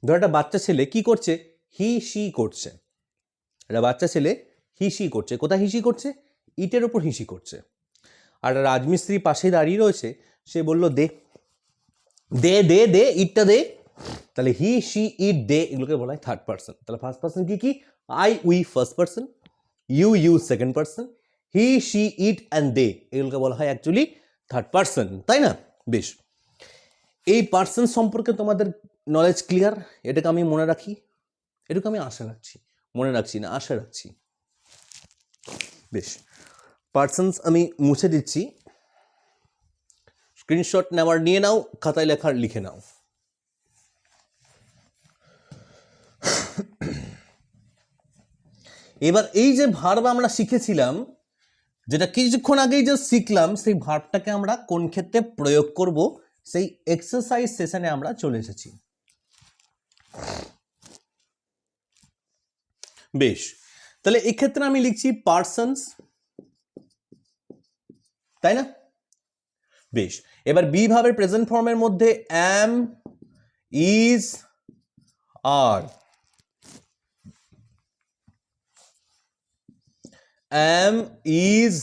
ধর একটা বাচ্চা ছেলে কি করছে, হি সি করছে। একটা বাচ্চা ছেলে হিসি করছে। কোথায় হিসি করছে? ইটের ওপর হিসি করছে। আর রাজমিস্ত্রি পাশে দাঁড়িয়ে রয়েছে, সে বলল দে দে দে দে ইটটা দে। তাহলে হি সি ইট দে এগুলোকে বলা হয় থার্ড পার্সন। তাহলে ফার্স্ট পার্সন কি কি? I we first person, you second person, he she it and they এগুলোকে বলা হয় অ্যাকচুয়ালি থার্ড পার্সন, তাই না? বেশ, এই পার্সন সম্পর্কে তোমাদের নলেজ ক্লিয়ার? এটাকে আমি মনে রাখি, এটুকু আমি আশা রাখছি, মনে রাখছি না, আশা রাখছি। বেশ, পার্সনস আমি মুছে দিচ্ছি, স্ক্রিনশট নেওয়ার নিয়ে নাও, খাতায় লেখার লিখে নাও। এবার এই যে ভার্ব আমরা শিখেছিলাম, যেটা কিছুক্ষণ আগেই যে শিখলাম, সেই ভার্বটাকে আমরা কোন ক্ষেত্রে প্রয়োগ করব, সেই এক্সারসাইজ সেশনে আমরা চলে এসেছি। বেশ, তাহলে এক্ষেত্রে আমি লিখছি পার্সনস, তাই না? বেশ, এবার বি ভার্বের প্রেজেন্ট ফর্মের মধ্যে am, is, R. Am, is,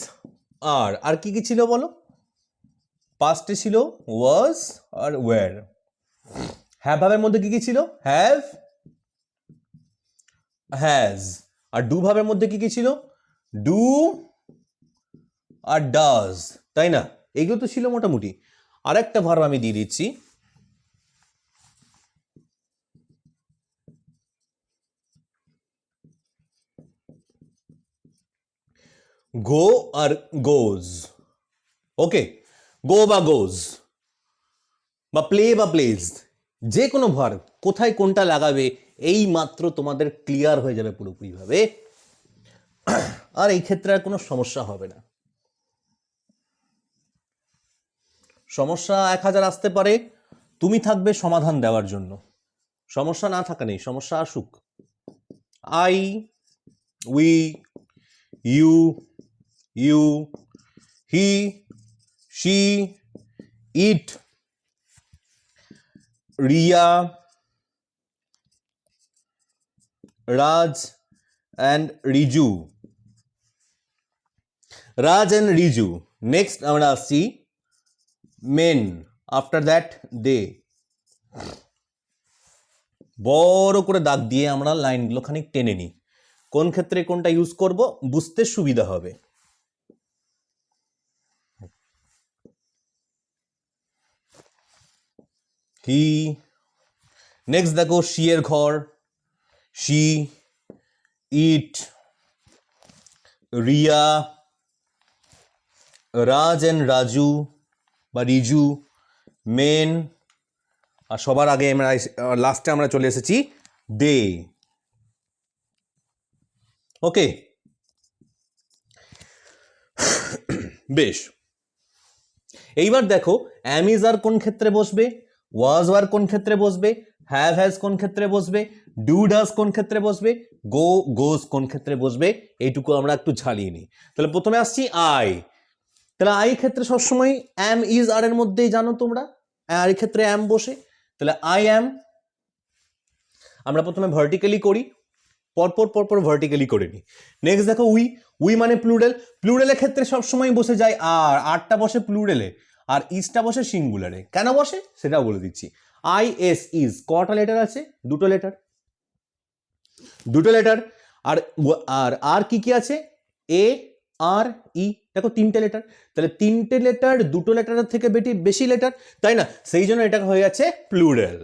আর কি কি ছিল বলো? পাস্টে ছিল ওয়াজ আর ওয়্যার। হ্যাভ ভার্বের মধ্যে কি কি ছিল? Have, has. আর ডু ভার্বের মধ্যে কি কি ছিল? ডু আর ডাজ, তাই না? এগুলো তো ছিল মোটামুটি। আরেকটা ভার্ব আমি দিয়ে দিচ্ছি, গো আর গোজ। ওকে, গো বা গোজ বা প্লে বা প্লেজ, যে কোনো ভার্ব কোথায় কোনটা লাগাবে এই মাত্র তোমাদের ক্লিয়ার হয়ে যাবে পুরোপুরিভাবে, আর এই ক্ষেত্রে আর কোনো সমস্যা হবে না। সমস্যা 1000 আসতে পারে, তুমি থাকবে সমাধান দেওয়ার জন্য। সমস্যা না থাকা নেই, সমস্যা আসুক। I, we, you, you, he, she, it, Riya, Raj and Riju. Raj and Riju. Next আমরা আসছি মেন, আফটার দ্যাট দে। বড় করে দাগ দিয়ে আমরা লাইনগুলো খানিক টেনে নিই, কোন ক্ষেত্রে কোনটা ইউজ করব বুঝতে সুবিধা হবে। হি, নেক্সট দেখো শি এর ঘর, she, it, Riya, Raj and Raju বা রিজু, মেন, আর সবার আগে আমরা লাস্টে আমরা চলে এসেছি দে। ওকে, বেশ, এইবার দেখো অ্যাম ইজ আর কোন ক্ষেত্রে বসবে, ওয়াজ আর কোন ক্ষেত্রে বসবে, হ্যাভ হ্যাজ কোন ক্ষেত্রে বসবে, ডু ডাজ কোন ক্ষেত্রে বসবে, গো গোজ কোন ক্ষেত্রে বসবে, এইটুকু আমরা একটু ঝালিয়ে নিই। তাহলে প্রথমে আসছি আই। তাহলে আই ক্ষেত্রে সবসময় অ্যাম ইজ আর এর মধ্যেই জানো তোমরা, আর এই ক্ষেত্রে অ্যাম বসে, তাহলে আই অ্যাম। আমরা প্রথমে ভার্টিক্যালি করি, পরপর পরপর ভার্টিক্যালি করে নিই। নেক্সট দেখো উই, উই মানে প্লুরাল, প্লুরালের ক্ষেত্রে সবসময় বসে যায় আর, আরটা বসে প্লুরালে আর ইজটা বসে সিঙ্গুলারে। কেন বসে সেটাও বলে দিচ্ছি। আই এস ইজ কটা লেটার আছে? দুটো লেটার, দুটো লেটার। আর আর কি কি আছে? এ, আর, ই, দেখো তিনটে লেটার। তাহলে তিনটে লেটার, দুটো লেটারের থেকে বেশি লেটার, তাই না? সেই জন্য এটা হয়ে যাচ্ছে প্লুরাল।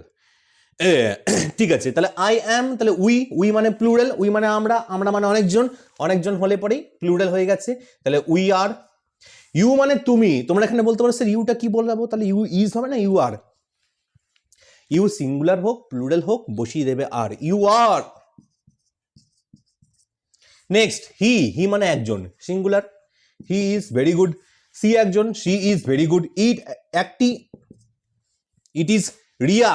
ঠিক আছে, তাহলে আই অ্যাম, তাহলে উই মানে প্লুরাল, উই মানে আমরা, আমরা মানে অনেকজন, অনেকজন হলে পরেই প্লুরাল হয়ে গেছে। তাহলে উই আর। ইউ মানে তুমি, তোমরা এখানে বলতে পারো স্যার ইউটা কি বলবো, তাহলে ইউ ইজ হবে না, ইউ আর। ইউ সিঙ্গুলার হোক প্লুরাল হোক বসিয়ে দেবে আর, ইউ আর। নেক্সট হি মানে একজন, singular, he is very good. She একজন, she is very good. It একটি, it is Riya,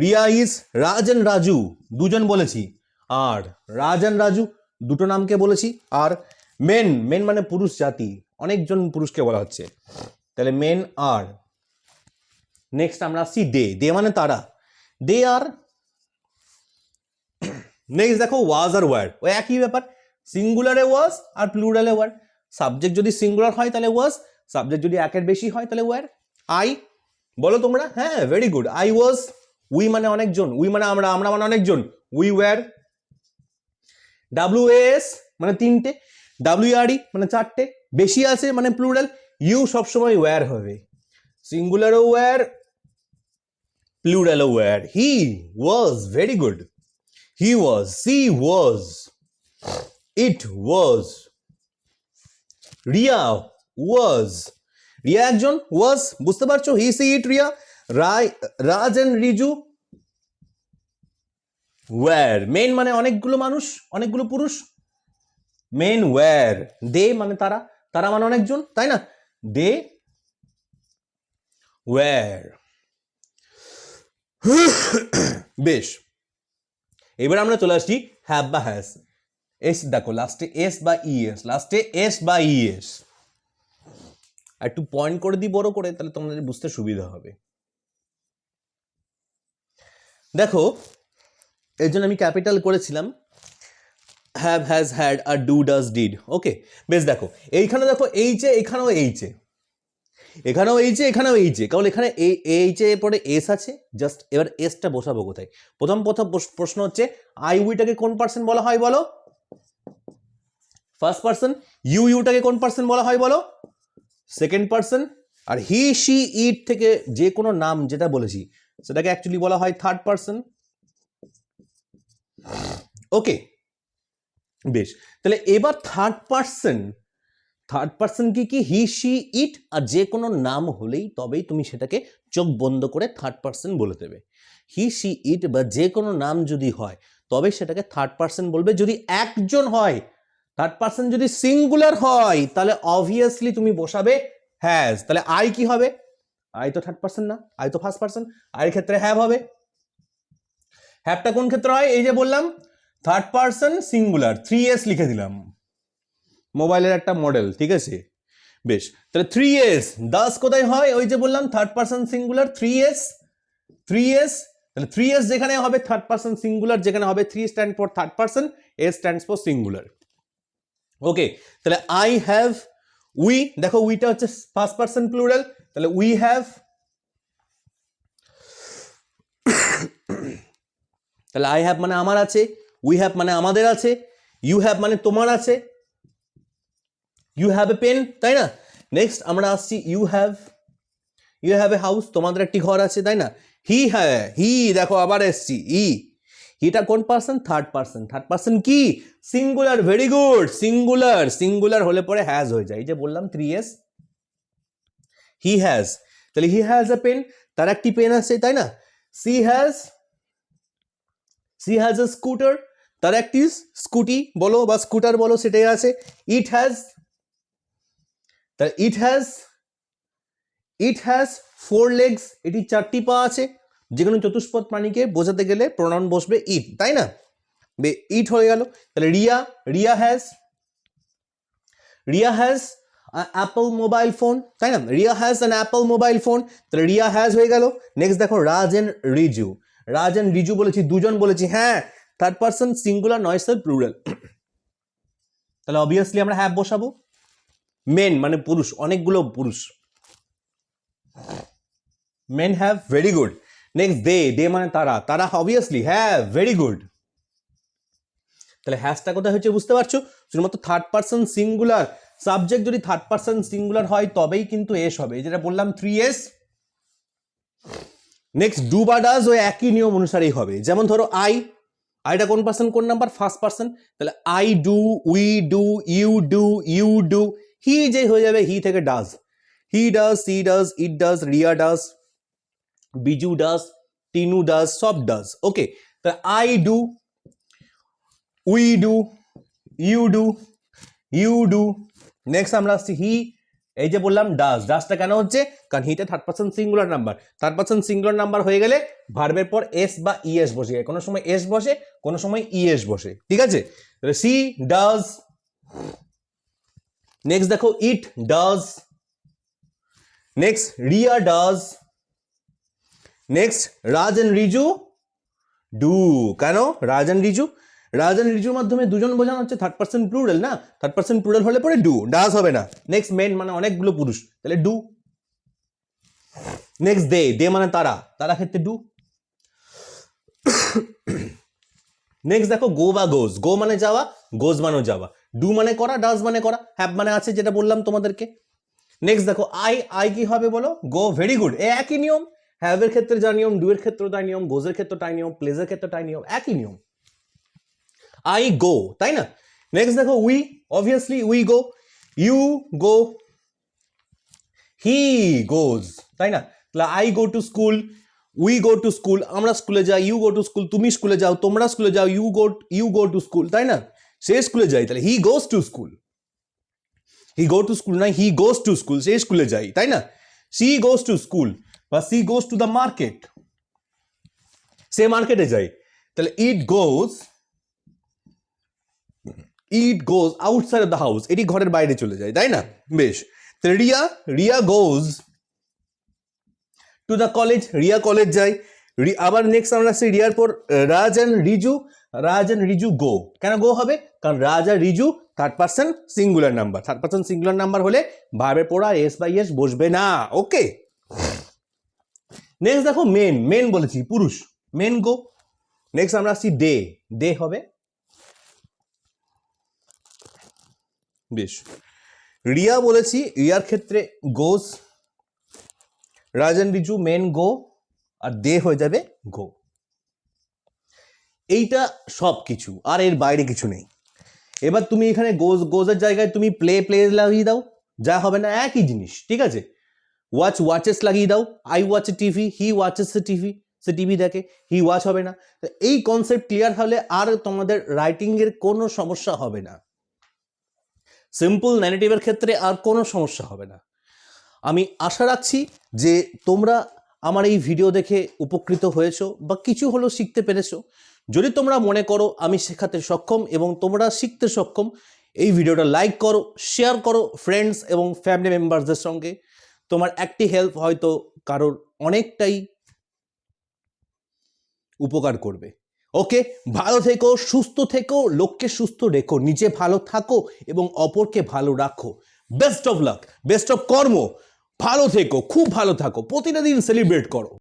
Riya is. Raj and Raju দুজন বলেছি, আর রাজ এন্ড রাজু দুটো নামকে বলেছি। আর মেন, মেন মানে পুরুষ জাতি, অনেকজন পুরুষকে বলা হচ্ছে। তাহলে মেন আর। নেক্সট আমরা আসছি দে, দে মানে তারা, দে আর। নেক্সট দেখো ওয়াজ আর ওয়ার, ওই একই ব্যাপার, সিঙ্গুলারে ওয়াজ আর প্লুরালে ওয়ার। সাবজেক্ট যদি সিঙ্গুলার হয় তাহলে ওয়াজ, সাবজেক্ট যদি একের বেশি হয় তাহলে ওয়ার। আই, বলো তোমরা, হ্যাঁ very good, I was. We মানে অনেকজন, উই মানে আমরা, আমরা মানে অনেকজন, উই ওয়ার। ডাব্লিউএস মানে তিনটে, ডাব্লিউআরই মানে চারটে, বেশি আছে মানে প্লুরাল। ইউ সবসময় ওয়ার হবে, সিঙ্গুলারও ওয়ার, প্লুরালও were. He was, very good, he was, she was, it was, Riya was, Riya একজন, ওয়াজ বুঝতে পারছো, he she it Riya. Raj and Riju were. Men মানে অনেকগুলো মানুষ, অনেকগুলো পুরুষ, মেন ওয়ার। দে মানে তারা, তারা মানে অনেকজন, তাই না, দে ওয়ার। বেশ, এবার আমরা চলে আসছি হ্যাভ বা হ্যাজ। এস দেখো লাস্টে এস বা ইএস, লাস্টে এস বা ইএস। একটু পয়েন্ট করে দিই বড় করে, তাহলে তোমাদের বুঝতে সুবিধা হবে। দেখো এর জন্য আমি ক্যাপিটাল করেছিলাম, হ্যাভ, হ্যাজ, হ্যাড আর ডু, ডাজ, ডিড। ওকে, বেশ দেখো এইখানে দেখো এইচে, এখানেও এইচে, এখানেও এইচে, এখানেও এইচে, কারণ এখানে এইচে পরে এস আছে, জাস্ট এবার এসটা বসাবো কোথায়? প্রথম প্রশ্ন হচ্ছে আই উইটাকে কোন পার্সন বলা হয় বলো? First person. ইউটাকে কোন পার্সন বলা হয় বলো? Second person. আর হি, শি, ইট থেকে যে কোনো নাম যেটা বলেছি সেটাকে অ্যাকচুয়ালি বলা হয় থার্ড পার্সন। ওকে, বেশ, তাহলে এবার থার্ড পার্সন কি হি, শি, ইট, আর যে কোনো নাম হলেই তবেই তুমি সেটাকে চোখ বন্ধ করে থার্ড পার্সন বলে দেবে। হি, শি, ইট বা যে কোনো নাম যদি হয় তবে সেটাকে থার্ড পার্সন বলবে। যদি একজন হয়, থার্ড পার্সন যদি সিঙ্গুলার হয় তাহলে অবভিয়াসলি তুমি বসাবে হ্যাজ। তাহলে আই কি হবে? আই তো থার্ড পার্সন না, আই তো ফার্স্ট পার্সন, আই ক্ষেত্রে হ্যাভ হবে। হ্যাভটা কোন ক্ষেত্রে হয়? এই যে বললাম থার্ড পার্সন সিঙ্গুলার, 3s লিখে দিলাম, মোবাইলের একটা মডেল, ঠিক আছে? বেশ, তাহলে 3s। দাস কোথায় হয়? ওই যে বললাম থার্ড পার্সন সিঙ্গুলার, 3s, তাহলে 3s যেখানে হবে থার্ড পার্সন সিঙ্গুলার, যেখানে হবে 3 stand for third person, s stands for singular. Okay, তাহলে আই হ্যাভ, উই, দেখো উইটা হচ্ছে ফার্স্ট পার্সন প্লুরাল, তাহলে উই হ্যাভ। তাহলে আই হ্যাভ মানে আমার আছে, উই হ্যাভ মানে আমাদের আছে, ইউ হ্যাভ মানে তোমার আছে, ইউ হ্যাভ এ পেন, তাই না? নেক্সট আমরা আসছি ইউ হ্যাভ এ হাউস, তোমাদের একটি ঘর আছে, তাই না? হি, হ্যাঁ হি, দেখো আবার এসছি হিটা কোন person? Third person. Third person কি? সিঙ্গুলার, ভেরি গুড, সিঙ্গুলার হলে পরে হ্যাজ হয়ে যায়। এই যে বললাম 3s, হি হ্যাজ, তাহলে হি হ্যাজ এ পেন, তার একটি পেন আছে, তাই না? সি হ্যাজ এ স্কুটার, তার একটি স্কুটি বলো বা স্কুটার বলো সেটাই আছে। ইট হ্যাজ, তাহলে ইট হ্যাজ 4 legs, এটি 4টি পা আছে। যে কোনো চতুষ্পদ প্রাণীকে বোঝাতে গেলে প্রোনাউন বসবে ইট, তাই না? ইট হয়ে গেল। তাহলে Riya has Apple mobile phone, তাই না? Riya has an Apple mobile phone, তাহলে রিয়া হ্যাজ হয়ে গেল। নেক্সট দেখো রাজ এন্ড রিজু বলেছি, দুজন বলেছি, হ্যাঁ থার্ড পার্সন সিঙ্গুলার নয় স্যার প্লুরাল। তাহলে অবভিয়াসলি আমরা হ্যাভ বসাবো। মেন মানে পুরুষ, অনেকগুলো পুরুষ, men have, very good. Next they মানে তারা অবভিয়াসলি হ্যাভ, ভেরি গুড। তাহলে হ্যাজটা কোথায় হচ্ছে বুঝতে পারছো? শুধুমাত্র থার্ড পার্সন সিঙ্গুলার, সাবজেক্ট যদি থার্ড পার্সন সিঙ্গুলার হয় তবেই কিন্তু এস হবে, যেটা বললাম 3s। নেক্সট ডু বা ডাজ ওই একই নিয়ম অনুসারেই হবে। যেমন ধরো আইটা কোন পার্সন, কোন নাম্বার? ফার্স্ট পার্সন, তাহলে I do, we do, you do, he যে হয়ে যাবে হি থেকে does, he does, she does, it does, Riya does, Biju does, Tinu does, সব ডাজ। ওকে, তাহলে I do, we do, you do. Next আমরা আসছি হি, এই যে বললাম ডাজটা কেন হচ্ছে? কারণ হিটা third person singular number, third person singular number হয়ে গেলে ভার্বের পর এস বা ইএস বসে যায়, কোনো সময় এস বসে, কোনো সময় ইএস বসে, ঠিক আছে? তাহলে সি ডাজ। নেক্সট দেখো it does. Next Riya does, next Raj and Riju do. কেন রাজ এন্ড রিজু? রাজ এন্ড রিজুর মাধ্যমে দুজন বোঝানো হচ্ছে, থার্ড পার্সন প্লুরাল না, থার্ড পার্সন প্লুরাল হলে পরে ডু, ডাজ হবে না। নেক্সট মেন মানে অনেকগুলো পুরুষ, তাহলে ডু। নেক্সট দে, দে মানে তারা, তারা ক্ষেত্রে ডু। নেক্সট দেখো গো বা গোজ, গো মানে যাওয়া, গোজ মানে যাওয়া, ডু মানে করা, ডাজ মানে করা, হ্যাভ মানে আছে যেটা বললাম তোমাদেরকে। নেক্সট দেখো আই, আই কি হবে বলো? গো, ভেরি গুড, একই নিয়ম, হ্যাভ এর ক্ষেত্রে যা নিয়ম, ডু এর ক্ষেত্রে তাই নিয়ম, গোজের ক্ষেত্রে তাই নিয়ম, প্লেজের ক্ষেত্রে তাই নিয়ম, একই নিয়ম। আই গো, তাই না? নেক্সট দেখো we, obviously we go, you go, he goes, তাই না? তাহলে I go to school, we go to school, আমরা স্কুলে যাই, ইউ গো টু স্কুল, তুমি স্কুলে যাও, তোমরা স্কুলে যাও, ইউ গো টু স্কুল, তাই না? সে স্কুলে যাই, তাহলে he goes to school. He go to school না, হি গোজ টু স্কুল, সে স্কুলে যাই, তাই না? সি গোজ টু স্কুল বা she goes to the market, সে মার্কেটে যায়, তাহলে it goes outside of the house, এটি ঘরের বাইরে চলে যায়, তাই না? বেশ, তাহলে Riya, Riya goes to the college, Riya college যায়। আবার নেক্সট আমরা আসছি রিয়ার পর Raj and Riju, Raj and Riju go. কেন গো হবে? কারণ রাজ আর রিজু third person singular number, third person singular number হলে ভার্বের পর আর এস বাই এস বসবে না। ওকে, নেক্সট দেখো মেন, মেন বলেছি পুরুষ, মেন গো। নেক্সট আমরা আসছি ডে, ডে হবে। বেশ, রিয়া বলেছি, রিয়ার ক্ষেত্রে গোজ, রাজ এন্ড রিজু মেন গো, আর দে হয়ে যাবে গো। এইটা সব কিছু, আর এর বাইরে কিছু নেই। এবার তুমি এখানে গোজের জায়গায় তুমি প্লে লাগিয়ে দাও, যা হবে না একই জিনিস, ঠিক আছে? ওয়াচেস লাগিয়ে দাও, I watch TV, he watches TV, say TV দেখে, হি ওয়াচ হবে না। এই কনসেপ্ট ক্লিয়ার হলে আর তোমাদের রাইটিং এর কোনো সমস্যা হবে না, সিম্পল ন্যারেটিভের ক্ষেত্রে আর কোনো সমস্যা হবে না। আমি আশা রাখছি যে তোমরা আমার এই ভিডিও দেখে উপকৃত হয়েছো বা কিছু হলেও শিখতে পেরেছো। যদি তোমরা মনে করো আমি শেখাতে সক্ষম এবং তোমরা শিখতে সক্ষম, এই ভিডিওটা লাইক করো, শেয়ার করো ফ্রেন্ডস এবং ফ্যামিলি মেম্বারসদের সঙ্গে। তোমার একটি হেল্প হয়তো কারোর অনেকটাই উপকার করবে। ওকে, ভালো থেকো, সুস্থ থেকো, লোককে সুস্থ রেখো, নিজে ভালো থাকো এবং অপরকে ভালো রাখো। Best of luck, best of কর্ম, ভালো থেকো, খুব ভালো থাকো, প্রতিটা দিন সেলিব্রেট করো।